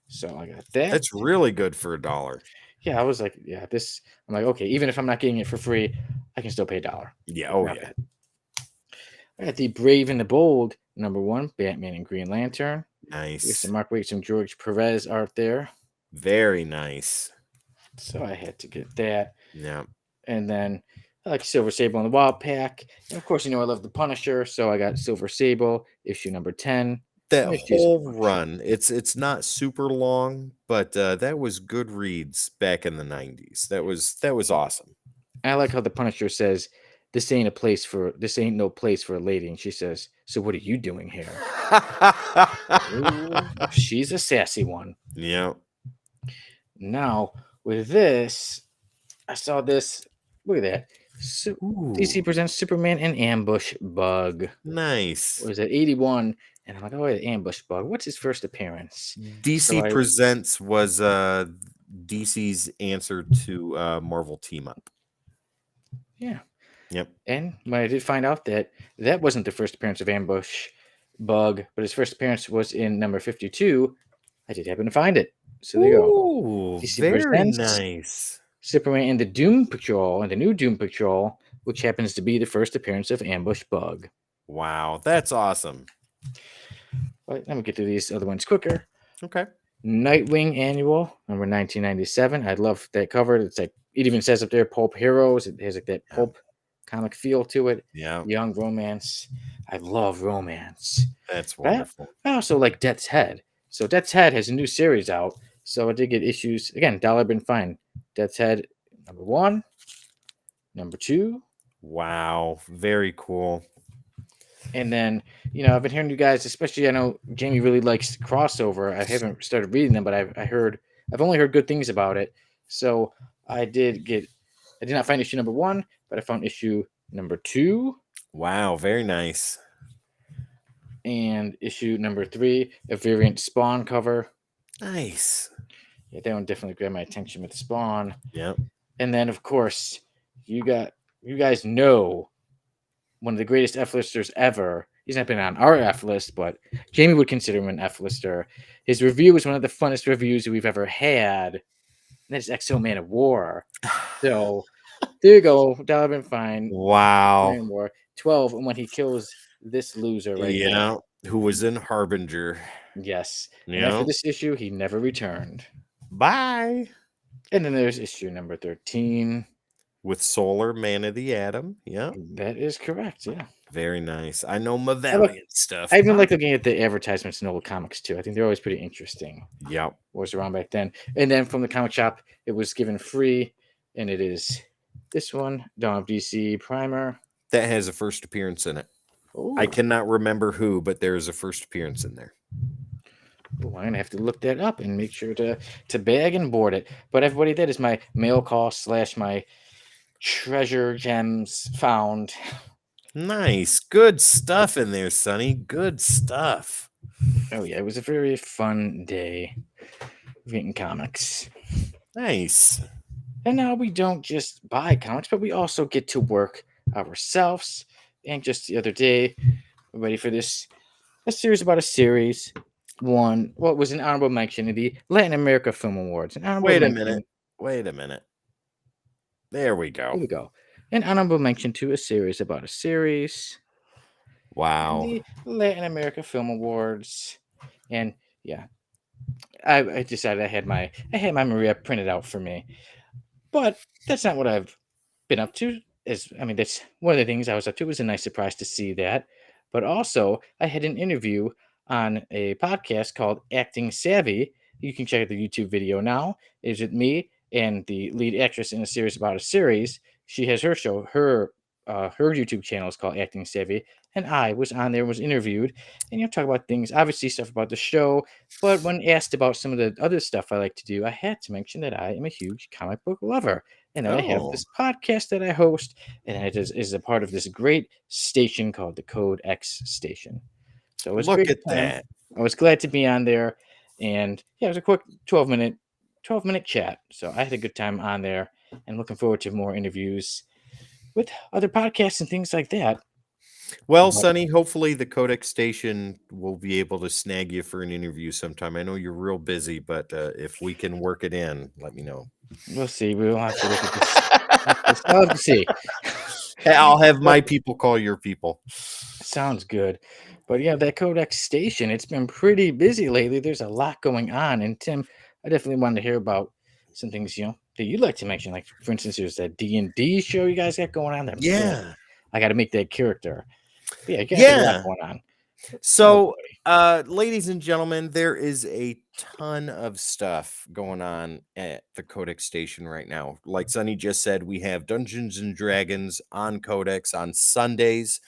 So I got that. That's really good for $1. Yeah, I was like, yeah, this. I'm like, okay, even if I'm not getting it for free, I can still pay $1. Yeah. Oh, Not yeah. bad. I got the Brave and the Bold number 1, Batman and Green Lantern. We have Nice. some Mark Waid, some George Perez art there. Very nice. So I had to get that. Yeah. And then I like Silver Sable in the Wild Pack. And of course, I love the Punisher, so I got Silver Sable, issue number 10. That Some issues. whole run, it's not super long, but that was good reads back in the 90s. That was awesome. I like how the Punisher says, this ain't no place for a lady. And she says, so what are you doing here? Ooh, she's a sassy one. Yeah. Now, with this, I saw this. Look at that. DC Ooh, presents Superman and Ambush Bug. nice. What was it, 81? And I'm like, oh, the Ambush Bug. What's his first appearance? So DC Presents was DC's answer to Marvel Team Up. yeah. Yep. And when I did find out that wasn't the first appearance of Ambush Bug, but his first appearance was in number 52, I did happen to find it. So there you go. Ooh, DC very presents nice. Superman and the Doom Patrol, and the new Doom Patrol, which happens to be the first appearance of Ambush Bug. Wow, that's awesome. But let me get through these other ones quicker. Okay. Nightwing Annual, number 1997. I love that cover. It's like, it even says up there, Pulp Heroes. It has like that pulp comic feel to it. Yeah, Young romance. I love romance. that's But wonderful. I also like Death's Head. So Death's Head has a new series out. So I did get issues. Again, dollar been fine. Death's Head, number 1, number 2. Wow, very cool. And then, I've been hearing you guys, especially I know Jamie really likes crossover. I haven't started reading them, but I've only heard good things about it. So I did not find issue number 1, but I found issue number 2 Wow, very nice. and issue number 3, a variant Spawn cover. Nice. Yeah, that one definitely grabbed my attention with Spawn. Yep. And then, of course, you guys know one of the greatest F-listers ever. He's not been on our F list, but Jamie would consider him an F-lister. His review was one of the funnest reviews we've ever had. And that's Exo Man of War. So there you go. Dollar been fine. Wow. Man of War 12, and when he kills this loser right here. Yeah, who was in Harbinger. Yes. And Yeah. after this issue, he never returned. Bye. And then there's issue number 13. With Solar Man of the Atom. Yeah. That is correct. Yeah. Very nice. I know my Valiant stuff. I even like looking at the advertisements in old comics too. I think they're always pretty interesting. Yep. What was around back then. And then from the comic shop, it was given free, and it is this one, Dawn of DC Primer. That has a first appearance in it. Ooh. I cannot remember who, but there is a first appearance in there. Ooh, I'm gonna have to look that up and make sure to bag and board it. But everybody, that is my mail call / my treasure gems found. Nice. Good stuff in there, Sonny. Good stuff. Oh yeah, it was a very fun day reading comics. Nice. And now we don't just buy comics, but we also get to work ourselves. And just the other day, ready for this, a series about a series. One, what was an honorable mention in the Latin America Film Awards. An honorable Wait a mention. minute. Wait a minute. There we Here go. we go. An honorable mention to a series about a series. Wow. The Latin America Film Awards. And yeah, I decided I had my Maria printed out for me. But that's not what I've been up to. That's one of the things I was up to. It was a nice surprise to see that. But also, I had an interview on a podcast called Acting Savvy. You can check out the YouTube video now. It's with me and the lead actress in a series about a series. She has her show. Her YouTube channel is called Acting Savvy, and I was on there, was interviewed, and talk about things, obviously stuff about the show. But when asked about some of the other stuff I like to do, I had to mention that I am a huge comic book lover, and that I have this podcast that I host, and it is a part of this great station called the Codex Station. So it was Look great at time. that. I was glad to be on there, and yeah, it was a quick 12-minute chat. So I had a good time on there, and looking forward to more interviews with other podcasts and things like that. Well, Sonny, hopefully the Codex Station will be able to snag you for an interview sometime. I know you're real busy, but if we can work it in, let me know. We'll see. We'll have to look at this. I'll have to see. I'll have my people call your people. Sounds good. But yeah, that Codex Station, it's been pretty busy lately. There's a lot going on. And Tim, I definitely wanted to hear about some things, that you'd like to mention? Like, for instance, there's that D&D show you guys got going on that I'm still like, Yeah. I got to make that character. But yeah, you guys have a lot Yeah. going on. Tell So, everybody. ladies and gentlemen, there is a ton of stuff going on at the Codex station right now. Like Sonny just said, we have Dungeons and Dragons on Codex on Sundays.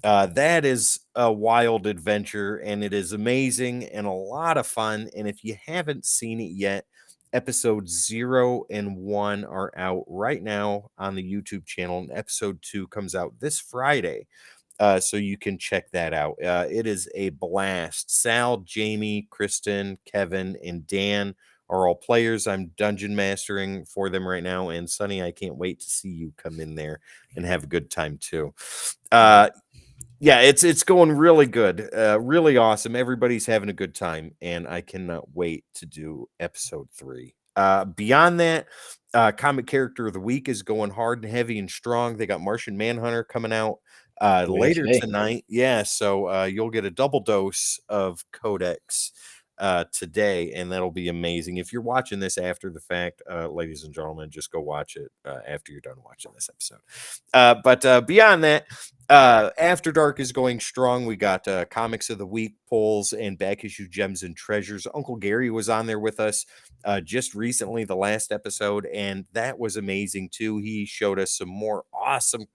That is a wild adventure, and it is amazing and a lot of fun. And if you haven't seen it yet, episodes 0 and 1 are out right now on the YouTube channel, and episode 2 comes out this Friday. So you can check that out. It is a blast. Sal, Jamie, Kristen, Kevin, and Dan are all players. I'm dungeon mastering for them right now. And Sonny, I can't wait to see you come in there and have a good time too. Yeah, it's going really good. Really awesome. Everybody's having a good time, and I cannot wait to do episode 3. Beyond that, comic character of the week is going hard and heavy and strong. They got Martian Manhunter coming out Oh, yeah, later today. tonight. Yeah, so you'll get a double dose of Codex today, and that'll be amazing. If you're watching this after the fact, ladies and gentlemen, just go watch it after you're done watching this episode. But beyond that, After Dark is going strong. We got Comics of the Week polls and back issue gems and treasures. Uncle Gary was on there with us just recently, the last episode, and that was amazing too. He showed us some more awesome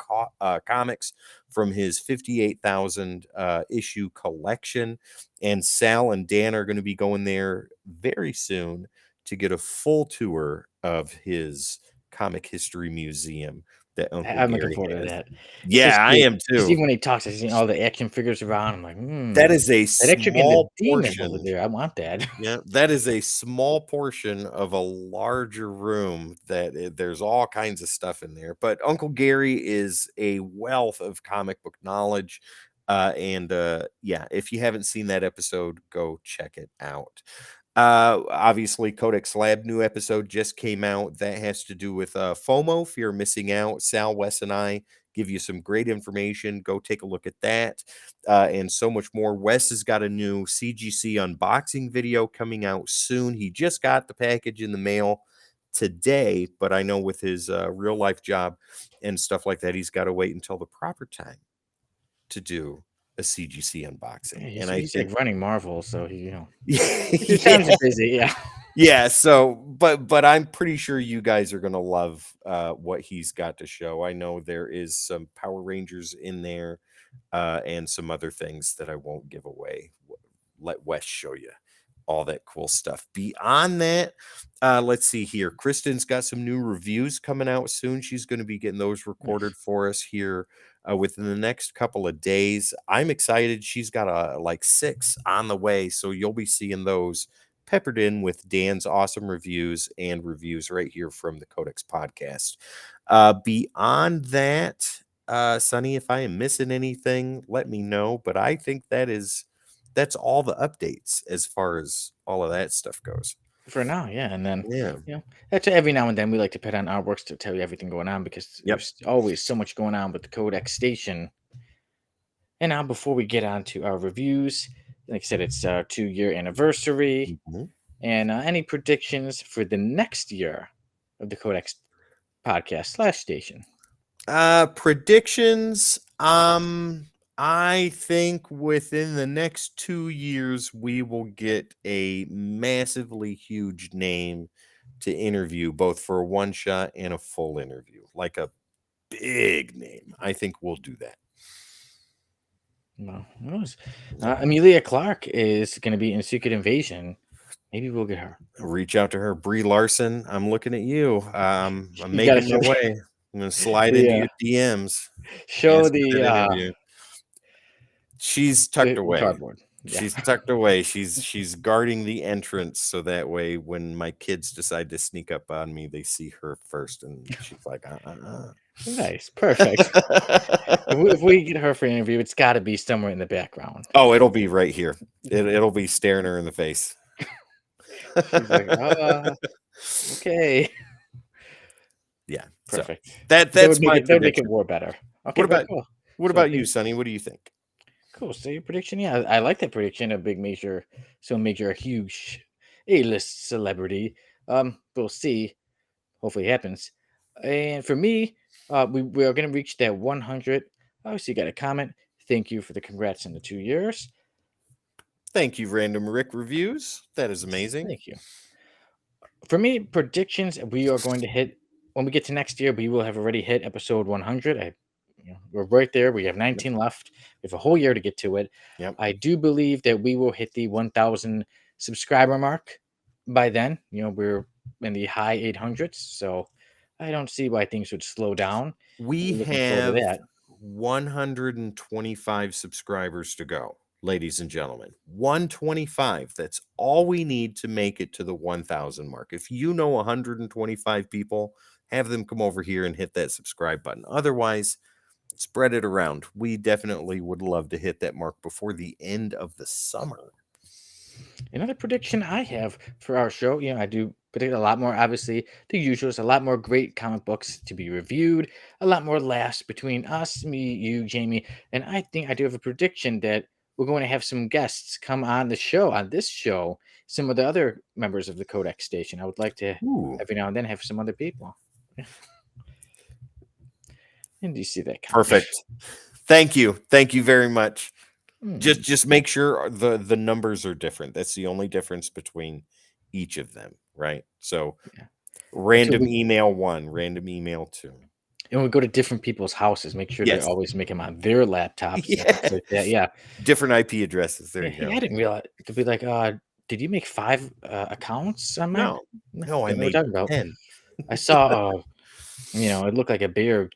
comics from his 58,000 issue collection. And Sal and Dan are going to be going there very soon to get a full tour of his comic history museum that Uncle I'm looking Gary forward to has. that. It's Yeah, just I cool. am Just too. even when he talks, I see all the action figures around. I'm like, That is a that extra in the small demon over portion. there. I want that. Yeah, that is a small portion of a larger room that there's all kinds of stuff in there. But Uncle Gary is a wealth of comic book knowledge. And yeah, if you haven't seen that episode, go check it out. Obviously, Codex Lab new episode just came out. That has to do with FOMO, fear of missing out. Sal, Wes, and I give you some great information. Go take a look at that and so much more. Wes has got a new CGC unboxing video coming out soon. He just got the package in the mail today, but I know with his real life job and stuff like that, he's got to wait until the proper time to do a CGC Yeah, unboxing. he's, And I he's like think, running Marvel, so his yeah, times are busy. Yeah. yeah. So, but I'm pretty sure you guys are gonna love what he's got to show. I know there is some Power Rangers in there and some other things that I won't give away. Let Wes show you all that cool stuff. Beyond that, let's see here. Kristen's got some new reviews coming out soon. She's going to be getting those recorded Yes. for us here within the next couple of days. I'm excited. She's got like 6 on the way, so you'll be seeing those peppered in with Dan's awesome reviews and reviews right here from the Codex podcast. Beyond that, Sonny, if I am missing anything, let me know. But I think that's all the updates as far as all of that stuff goes. For now, yeah. And then, Yeah. that's every now and then we like to put on artworks to tell you everything going on because Yep. there's always so much going on with the Codex station. And now, before we get on to our reviews, like I said, it's our 2-year anniversary. Mhm. And any predictions for the next year of the Codex podcast / station? Predictions. I think within the next 2 years we will get a massively huge name to interview, both for a one shot and a full interview, like a big name. I think we'll do that. Well, who knows? Amelia Clark is going to be in Secret Invasion. Maybe we'll get her. Reach out to her, Brie Larson. I'm looking at you. I'm You got to making my way. I'm gonna slide into the your DMs. show Ask for that the interview. She's tucked the away. cardboard. Yeah. She's tucked away. She's guarding the entrance so that way when my kids decide to sneak up on me, they see her first, and she's like, Nice, perfect. If we get her for an interview, it's got to be somewhere in the background. Oh, it'll be right here. It'll be staring her in the face. She's like, okay, Yeah. perfect. So That that's would my make it prediction. war better. Okay, What very about cool. what So about you, Sonny? What do you think? cool. So your prediction, yeah, I like that prediction. A big major, a huge A-list celebrity. We'll see. Hopefully it happens. And for me, we are going to reach that 100. Obviously, you got a comment. Thank you for the congrats on the 2 years. Thank you, Random Rick Reviews. That is amazing. Thank you. For me, predictions we are going to hit when we get to next year. We will have already hit episode 100. We're right there. We have 19 left. We have a whole year to get to it. Yep. I do believe that we will hit the 1,000 subscriber mark by then. We're in the high 800s, so I don't see why things would slow down. We We're looking forward to have that. 125 subscribers to go, ladies and gentlemen. 125. That's all we need to make it to the 1,000 mark. If you know 125 people, have them come over here and hit that subscribe button. Otherwise, spread it around. We definitely would love to hit that mark before the end of the summer. Another prediction I have for our show, I do predict a lot more. Obviously, the usual is a lot more great comic books to be reviewed, a lot more laughs between us, me, you, Jamie, and I think I do have a prediction that we're going to have some guests come on this show, some of the other members of the Codex station. I would like to Ooh, every now and then have some other people. And do you see that? perfect. Thank you. Thank you very much. Hmm. Just make sure the numbers are different. That's the only difference between each of them, right? So Yeah. random email 1, random email 2. And we go to different people's houses. Make sure Yes. to always make them on their laptops and Yeah. things like that. Yeah. Different IP addresses. There Yeah, you hey, go. I didn't realize to be like, did you make 5 accounts on mine? No, I Don't know what made you're talking about. 10. I saw, it looked like a bear,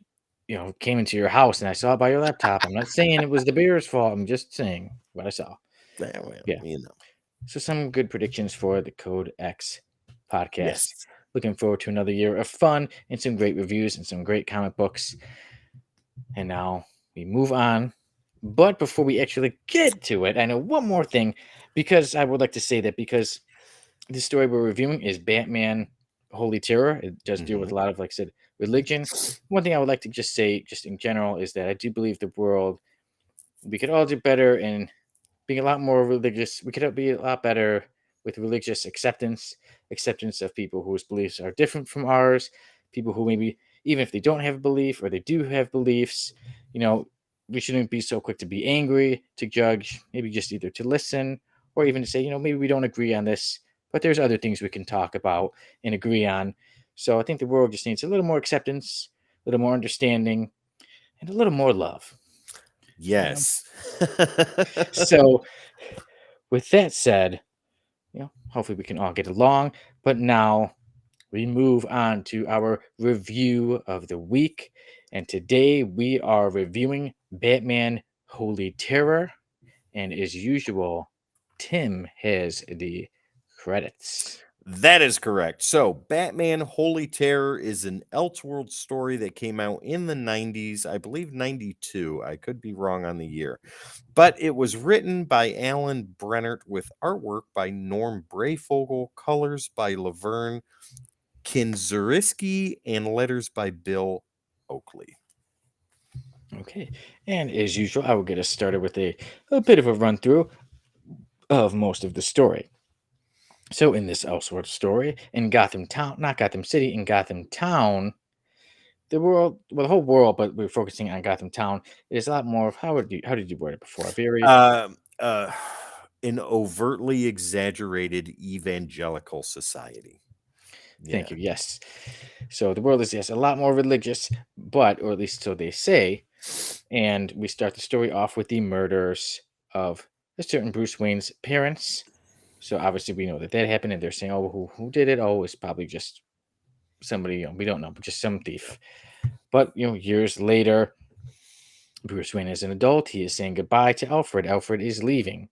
came into your house and I saw it by your laptop. I'm not saying it was the bear's fault. I'm just saying what I saw. Yeah, well, Yeah. you know. So some good predictions for the Code X podcast. Yes. Looking forward to another year of fun and some great reviews and some great comic books. And now we move on. But before we actually get to it, I know one more thing because I would like to say that because the story we're reviewing is Batman Holy Terror. It does deal with a lot of, like I said, religion. One thing I would like to just say, just in general, is that I do believe the world, we could all do better in being a lot more religious. We could be a lot better with religious acceptance of people whose beliefs are different from ours, people who maybe, even if they don't have a belief or they do have beliefs, we shouldn't be so quick to be angry, to judge, maybe just either to listen or even to say, maybe we don't agree on this, but there's other things we can talk about and agree on. So I think the world just needs a little more acceptance, a little more understanding, and a little more love. Yes. So with that said, hopefully we can all get along. But now we move on to our review of the week. And today we are reviewing Batman Holy Terror. And as usual, Tim has the credits. That is correct. So, Batman Holy Terror is an Elseworld story that came out in the 90s, I believe 92. I could be wrong on the year. But it was written by Alan Brennert with artwork by Norm Brayfogle, colors by Laverne Kinzuriski, and letters by Bill Oakley. Okay. And as usual, I will get us started with a bit of a run through of most of the story. So in this Elseworld story, in Gotham Town, not Gotham City, in Gotham Town, the world, well, the whole world, but we're focusing on Gotham Town. It is a lot more of how did you word it before? Very Um, uh, an overtly exaggerated evangelical society. Thank you. Yes. So the world is, yes, a lot more religious, but, or at least so they say. And we start the story off with the murders of a certain Bruce Wayne's parents. So obviously we know that happened, and they're saying, "Oh, who did it? Oh, it's probably just somebody we don't know, but just some thief." But years later, Bruce Wayne is an adult. He is saying goodbye to Alfred. Alfred is leaving,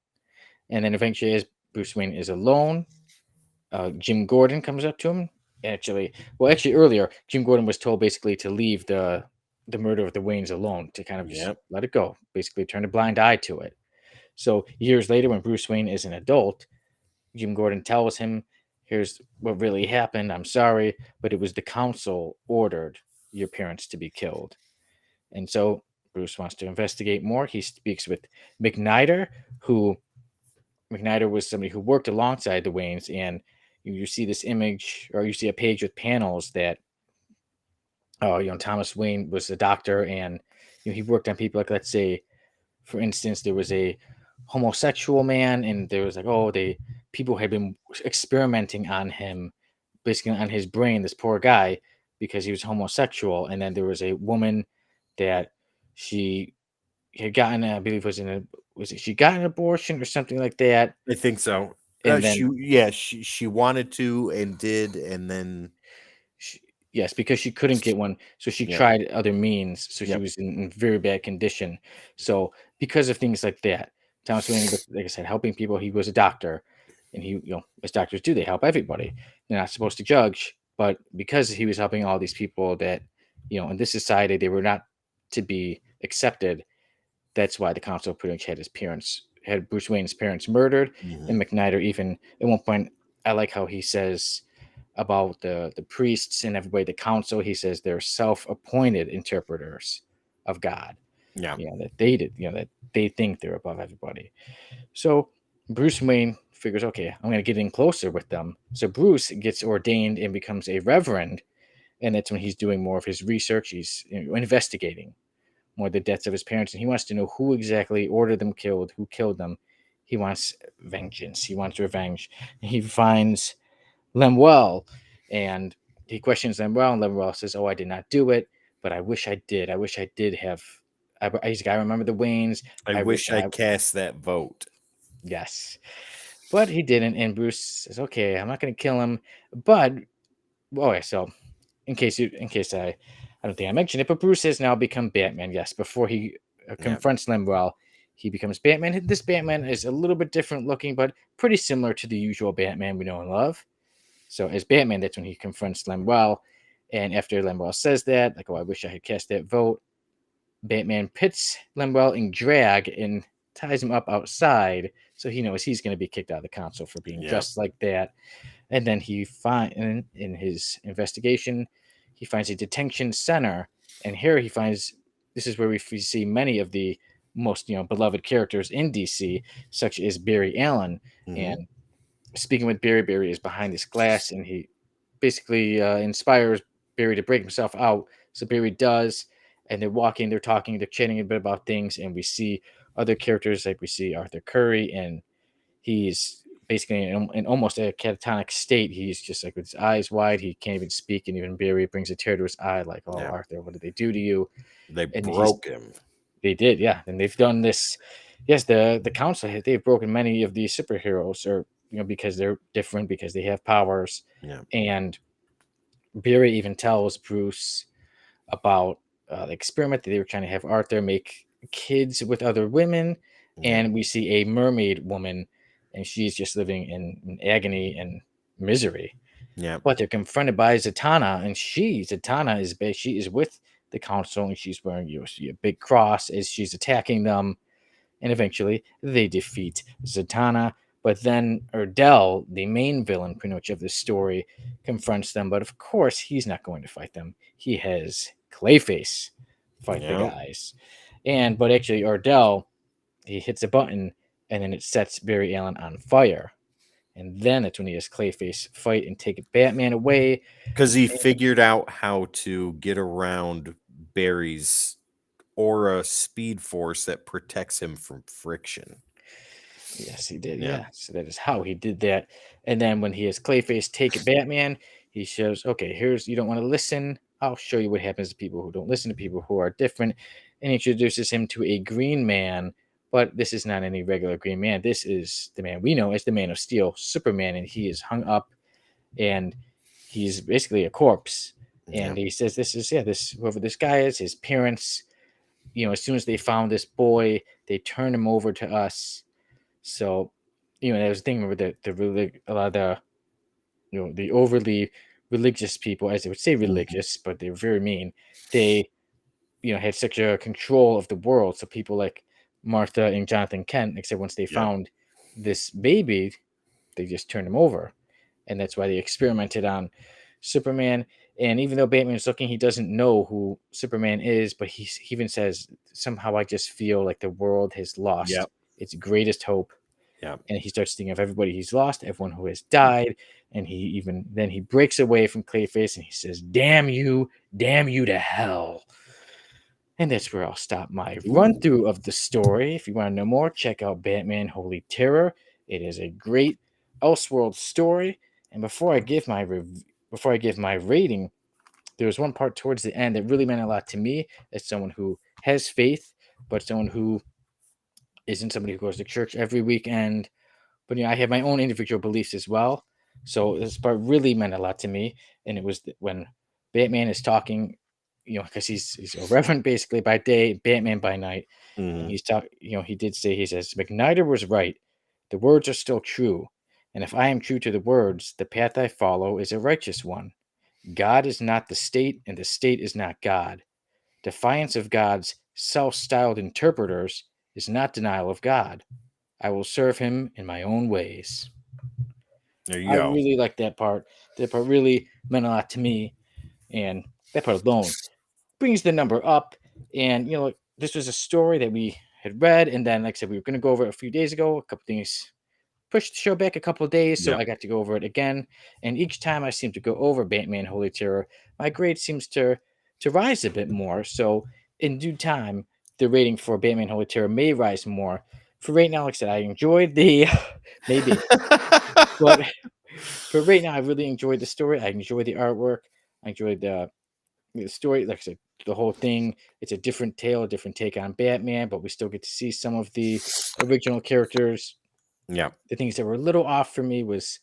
and then eventually, as Bruce Wayne is alone, Jim Gordon comes up to him. Actually, earlier, Jim Gordon was told basically to leave the murder of the Waynes alone, to kind of just Yep. let it go, basically turn a blind eye to it. So years later, when Bruce Wayne is an adult, Jim Gordon tells him, "Here's what really happened. I'm sorry, but it was the council ordered your parents to be killed." And so Bruce wants to investigate more. He speaks with McNider, who McNider was somebody who worked alongside the Waynes, and you see this image, or you see a page with panels that, Thomas Wayne was a doctor, and he worked on people like, let's say, for instance, there was a homosexual man, and there was like, people had been experimenting on him, basically on his brain, this poor guy, because he was homosexual. And then there was a woman that she had gotten, I believe, she got an abortion or something like that, I think so. and then She wanted to and did, and then She, yes, because she couldn't get one, so she yep, tried other means. So she yep. was in very bad condition. So because of things like that, Thomas Wayne was, like I said, helping people. He was a doctor, and as doctors do, they help everybody. They're not supposed to judge, but because he was helping all these people that, in this society, they were not to be accepted. That's why the council pretty much had Bruce Wayne's parents murdered, Mhm. and McNider even at one point. I like how he says about the priests and everybody, the council. He says they're self-appointed interpreters of God. Yeah. That they did. That they think they're above everybody. So Bruce Wayne figures, okay, I'm going to get in closer with them. So Bruce gets ordained and becomes a reverend, and that's when he's doing more of his research. He's investigating more the deaths of his parents, and he wants to know who exactly ordered them killed, who killed them. He wants vengeance. He wants revenge. He finds Lemuel, and he questions Lemuel, and Lemuel says, "Oh, I did not do it, but I wish I did. I wish I did have. He's got to remember the Waynes. I I wish wish I I cast that vote. yes, but he didn't." And Bruce says, "Okay, I'm not going to kill him, but okay." So in case I don't think I mentioned it, but Bruce has now become Batman. Yes, before he Yeah. confronts Lemuel, he becomes Batman. This Batman is a little bit different looking, but pretty similar to the usual Batman we know and love. So as Batman, that's when he confronts Lemuel. And after Lemuel says that, like, oh, I wish I had cast that vote, Batman pits Lemuel in drag and ties him up outside. So he knows he's going to be kicked out of the council for being Yeah. dressed like that. And then he in his investigation, he finds a detention center. And here he finds, this is where we see many of the most, beloved characters in DC, such as Barry Allen. Mhm. And speaking with Barry, Barry is behind this glass, and he basically inspires Barry to break himself out. So Barry does, and they're walking, they're talking, they're chatting a bit about things, and we see other characters, like we see Arthur Curry, and he's basically in almost a catatonic state. He's just like with his eyes wide, he can't even speak, and even Barry brings a tear to his eye, like, "Oh, Yeah. Arthur, what did they do to you?" They And broke him. they did, yeah, and they've done this. Yes, the council they've broken many of these superheroes, or because they're different, because they have powers. Yeah. And Barry even tells Bruce about the experiment that they were trying to have Arthur make kids with other women, Yeah. and we see a mermaid woman, and she's just living in agony and misery. Yeah. But they're confronted by Zatanna, and Zatanna she is with the council, and she's wearing see a big cross as she's attacking them, and eventually they defeat Zatanna. But then Erdell, the main villain pretty much of this story, confronts them. But of course, he's not going to fight them. He has Clayface fight the Yeah. guys. But actually, Erdell, he hits a button, and then it sets Barry Allen on fire. And then it's when he has Clayface fight and take Batman away. Because he figured out how to get around Barry's aura speed force that protects him from friction. Yes, he did. Yeah. Yeah. So that is how he did that. And then when he has Clayface take Batman, he shows, okay, you don't want to listen. I'll show you what happens to people who don't listen, to people who are different. And he introduces him to a green man. But this is not any regular green man. This is the man we know as the Man of Steel, Superman. And he is hung up, and he's basically a corpse. Yeah. And he says, whoever this guy is, his parents, as soon as they found this boy, they turned him over to us. So, there was a thing where a lot of the, the overly religious people, as they would say Mhm. religious, but they were very mean. They, had such a control of the world. So people like Martha and Jonathan Kent, except once they Yep. found this baby, they just turned him over. And that's why they experimented on Superman. And even though Batman's looking, he doesn't know who Superman is, but he even says, somehow I just feel like the world has lost Yep. its greatest hope. Yep. And he starts thinking of everybody he's lost, everyone who has died. And he breaks away from Clayface and he says, damn you to hell. And that's where I'll stop my run Ooh. through of the story. If you want to know more, check out Batman Holy Terror. It is a great Elseworld story. And before I give my rating, there was one part towards the end that really meant a lot to me as someone who has faith, but someone who isn't somebody who goes to church every weekend. But I have my own individual beliefs as well. So this part really meant a lot to me, and it was when Batman is talking, because he's a reverend basically by day, Batman by night, and Mhm. he's talking. He did say, he says McNider was right. The words are still true, and if I am true to the words, the path I follow is a righteous one. God is not the state, and the state is not God. Defiance of God's self-styled interpreters is not denial of God. I will serve him in my own ways. There you I go. really like that part. That part really meant a lot to me, and that part alone brings the number up. And this was a story that we had read, and then, like I said, we were going to go over it a few days ago. A couple things pushed the show back a couple of days, so Yep. I got to go over it again. And each time I seem to go over Batman Holy Terror, my grade seems to rise a bit more. So in due time, the rating for Batman Holy Terror may rise more. For right now, like I said, I enjoyed the maybe, but for right now, I really enjoyed the story. I enjoyed the artwork. I enjoyed the story. Like I said, the whole thing. It's a different tale, a different take on Batman, but we still get to see some of the original characters. Yeah. The things that were a little off for me was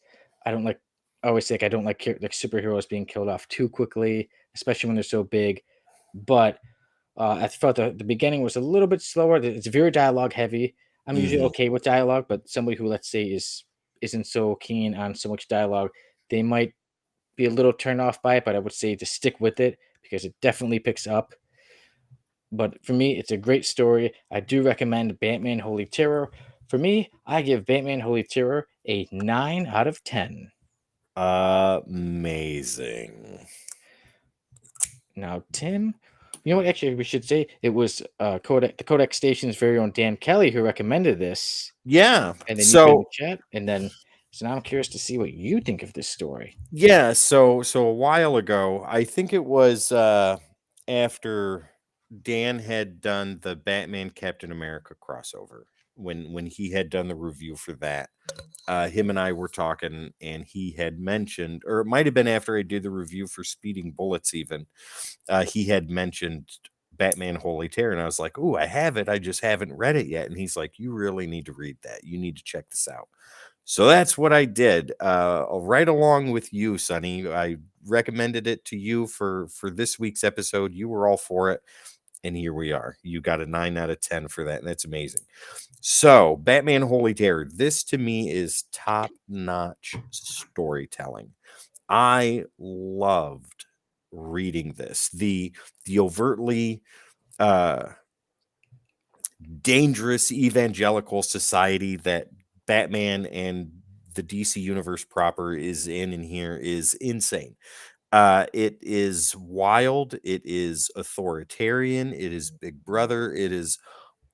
I don't like. I always think I don't like superheroes being killed off too quickly, especially when they're so big. But I felt the beginning was a little bit slower. It's very dialogue heavy. I'm usually Mhm. okay with dialogue, but somebody who, let's say, isn't so keen on so much dialogue, they might be a little turned off by it. But I would say to stick with it because it definitely picks up. But for me, it's a great story. I do recommend Batman Holy Terror. For me, I give Batman Holy Terror a 9 out of 10. Amazing. Now, Tim, you know what? Actually, we should say it was the Codex Station's very own Dan Kelly who recommended this. Yeah. And then you put in the So chat, and then so now I'm curious to see what you think of this story. yeah, so a while ago, I think it was after Dan had done the Batman Captain America crossover, when he had done the review for that. Him and I were talking, and he had mentioned, or it might have been after I did the review for Speeding Bullets, even he had mentioned Batman Holy Terror, and I was like, "Ooh, I have it. I just haven't read it yet." And he's like, "You really need to read that. You need to check this out." So that's what I did. Right along with you, Sonny. I recommended it to you for this week's episode. You were all for it, and here we are. You got a 9 out of 10 for that, and that's amazing. So, Batman Holy Terror. This to me is top-notch storytelling. I loved reading this. The overtly uh dangerous evangelical society that Batman and the DC universe proper is in here is insane. It is wild, it is authoritarian, it is Big Brother, it is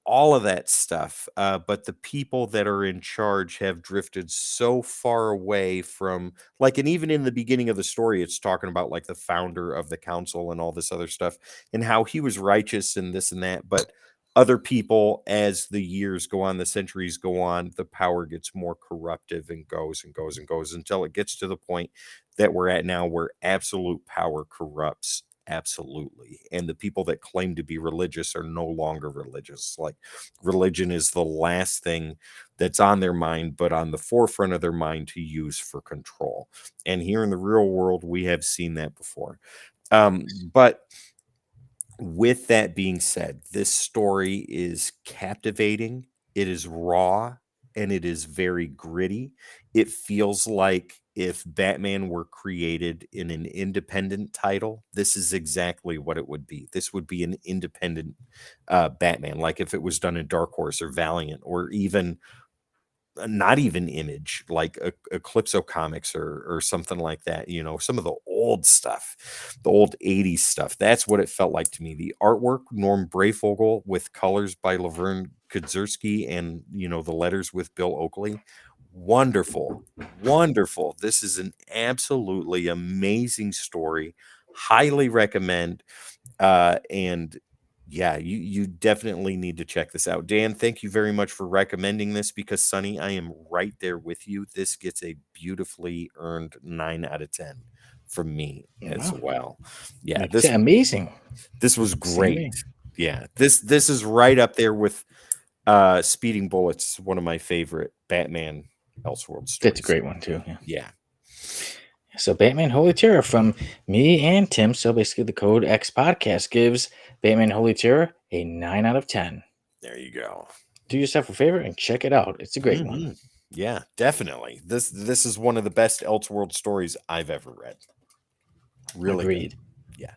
all of that stuff. But the people that are in charge have drifted so far away from, like, and even in the beginning of the story, it's talking about like the founder of the council and all this other stuff and how he was righteous and this and that. But other people, as the years go on, the centuries go on, the power gets more corruptive and goes and goes and goes until it gets to the point that we're at now where absolute power corrupts absolutely, and the people that claim to be religious are no longer religious. Like, religion is the last thing that's on their mind, but on the forefront of their mind to use for control. And here in the real world, we have seen that before. But with that being said, this story is captivating, it is raw, and it is very gritty. It feels like if Batman were created in an independent title, this is exactly what it would be. This would be an independent Batman, like if it was done in Dark Horse or Valiant, or even not even Image, like Eclipso Comics or something like that. Some of the old stuff, the old 80s stuff. That's what it felt like to me. The artwork, Norm Brayfogle, with colors by Laverne Kudzerski, and the letters with Bill Oakley, Wonderful. Wonderful. This is an absolutely amazing story. Highly recommend. And yeah, you definitely need to check this out. Dan, thank you very much for recommending this because Sonny, I am right there with you. This gets a beautifully earned 9 out of 10 from me as Wow. well. Yeah, Like I said, amazing. this was Same great. me. Yeah, this is right up there with Speeding Bullets, one of my favorite Batman Elseworld stories. That's a great one too. Yeah. Yeah. So Batman Holy Terror from me and Tim. So basically, the Code X podcast gives Batman Holy Terror a 9 out of 10. There you go. Do yourself a favor and check it out. It's a great one. Yeah, definitely. This is one of the best Elseworld stories I've ever read. Really Agreed. good. Yeah.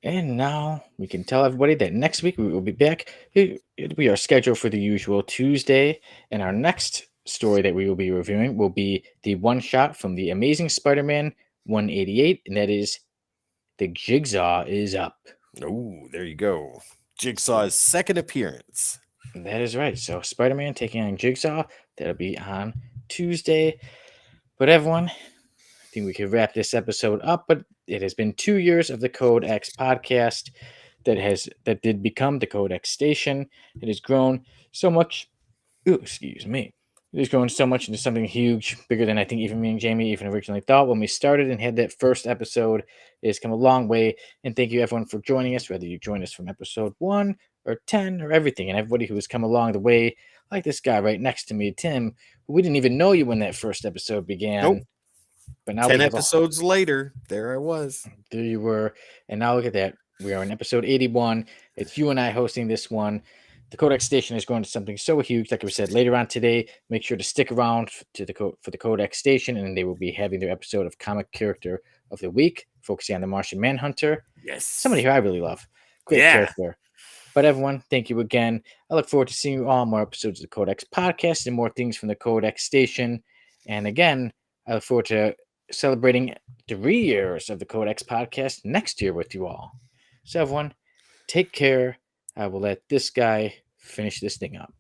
And now we can tell everybody that next week we will be back. We are scheduled for the usual Tuesday, and our next story that we will be reviewing will be the one shot from the Amazing Spider-Man 188, and that is The Jigsaw is Up. Oh, there you go. Jigsaw's second appearance. That is right. So Spider-Man taking on Jigsaw. That'll be on Tuesday. But everyone, I think we could wrap this episode up. But it has been 2 years of the Code X podcast that did become the Code X station. It has grown so much. Ooh, excuse me. It has grown so much into something huge, bigger than I think even me and Jamie even originally thought when we started and had that first episode. It has come a long way. And thank you everyone for joining us, whether you joined us from episode 1 or 10 or everything, and everybody who has come along the way, like this guy right next to me, Tim, who we didn't even know you when that first episode began. Nope. But now 10 we have episodes later, there I was. there you were. And now look at that. We are in episode 81. It's you and I hosting this one. The Codex Station is going to something so huge. Like we said, later on today, make sure to stick around for the Codex Station, and they will be having their episode of Comic Character of the Week, focusing on the Martian Manhunter. Yes. Somebody who I really love. Great character. But everyone, thank you again. I look forward to seeing you all more episodes of the Codex Podcast and more things from the Codex Station. And again, I look forward to celebrating 3 years of the Codex Podcast next year with you all. So everyone, take care. I will let this guy finish this thing up.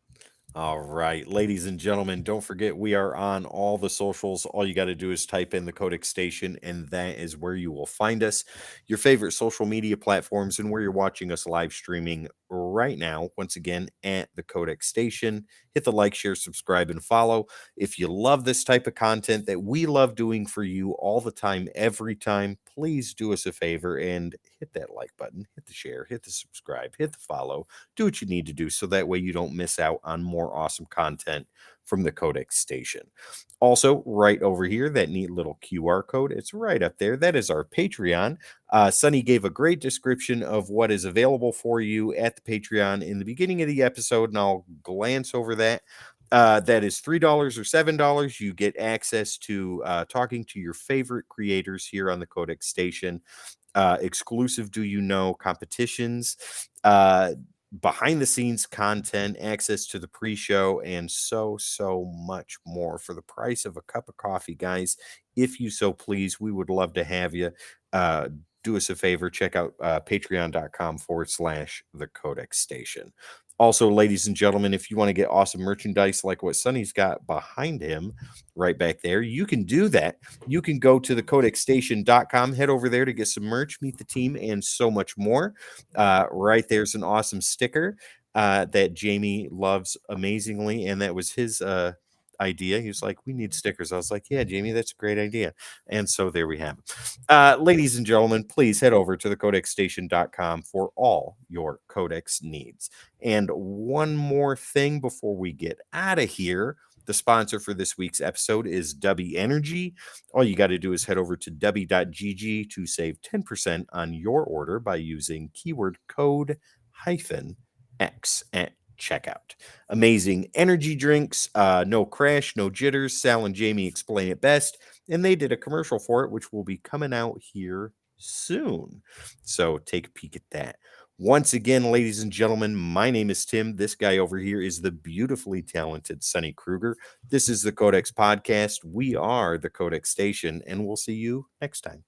All right, ladies and gentlemen, don't forget we are on all the socials. All you got to do is type in the Codex Station, and that is where you will find us. Your favorite social media platforms and where you're watching us live streaming right now. Once again, at the Codex Station. Hit the like, share, subscribe, and follow. If you love this type of content that we love doing for you all the time, every time, please do us a favor and hit that like button, hit the share, hit the subscribe, hit the follow. Do what you need to do so that way you don't miss out on more awesome content from the Codex Station. Also, right over here, that neat little QR code, it's right up there. That is our Patreon. Sonny gave a great description of what is available for you at the Patreon in the beginning of the episode, and I'll glance over that. That is $3 or $7. You get access to talking to your favorite creators here on the Codex Station, exclusive Do You Know competitions, behind the scenes content, access to the pre-show, and so much more for the price of a cup of coffee, guys. If you so please, we would love to have you. Do us a favor, check out patreon.com/the Codex Station. Also, ladies and gentlemen, if you want to get awesome merchandise like what Sonny's got behind him right back there, you can do that. You can go to thecodexstation.com, head over there to get some merch, meet the team, and so much more. Right there's an awesome sticker that Jamie loves amazingly, and that was his idea. He was like, we need stickers. I was like, yeah, Jamie, that's a great idea. And so there we have it. Ladies and gentlemen, please head over to thecodexstation.com for all your Codex needs. And one more thing before we get out of here. The sponsor for this week's episode is Dubby Energy. All you got to do is head over to dubby.gg to save 10% on your order by using keyword code -X at checkout. Amazing energy drinks, no crash, no jitters. Sal and Jamie explain it best, and they did a commercial for it, which will be coming out here soon. So take a peek at that. Once again, ladies and gentlemen, my name is Tim. This guy over here is the beautifully talented Sonny Kruger. This is the Codex Podcast. We are the Codex Station, and we'll see you next time.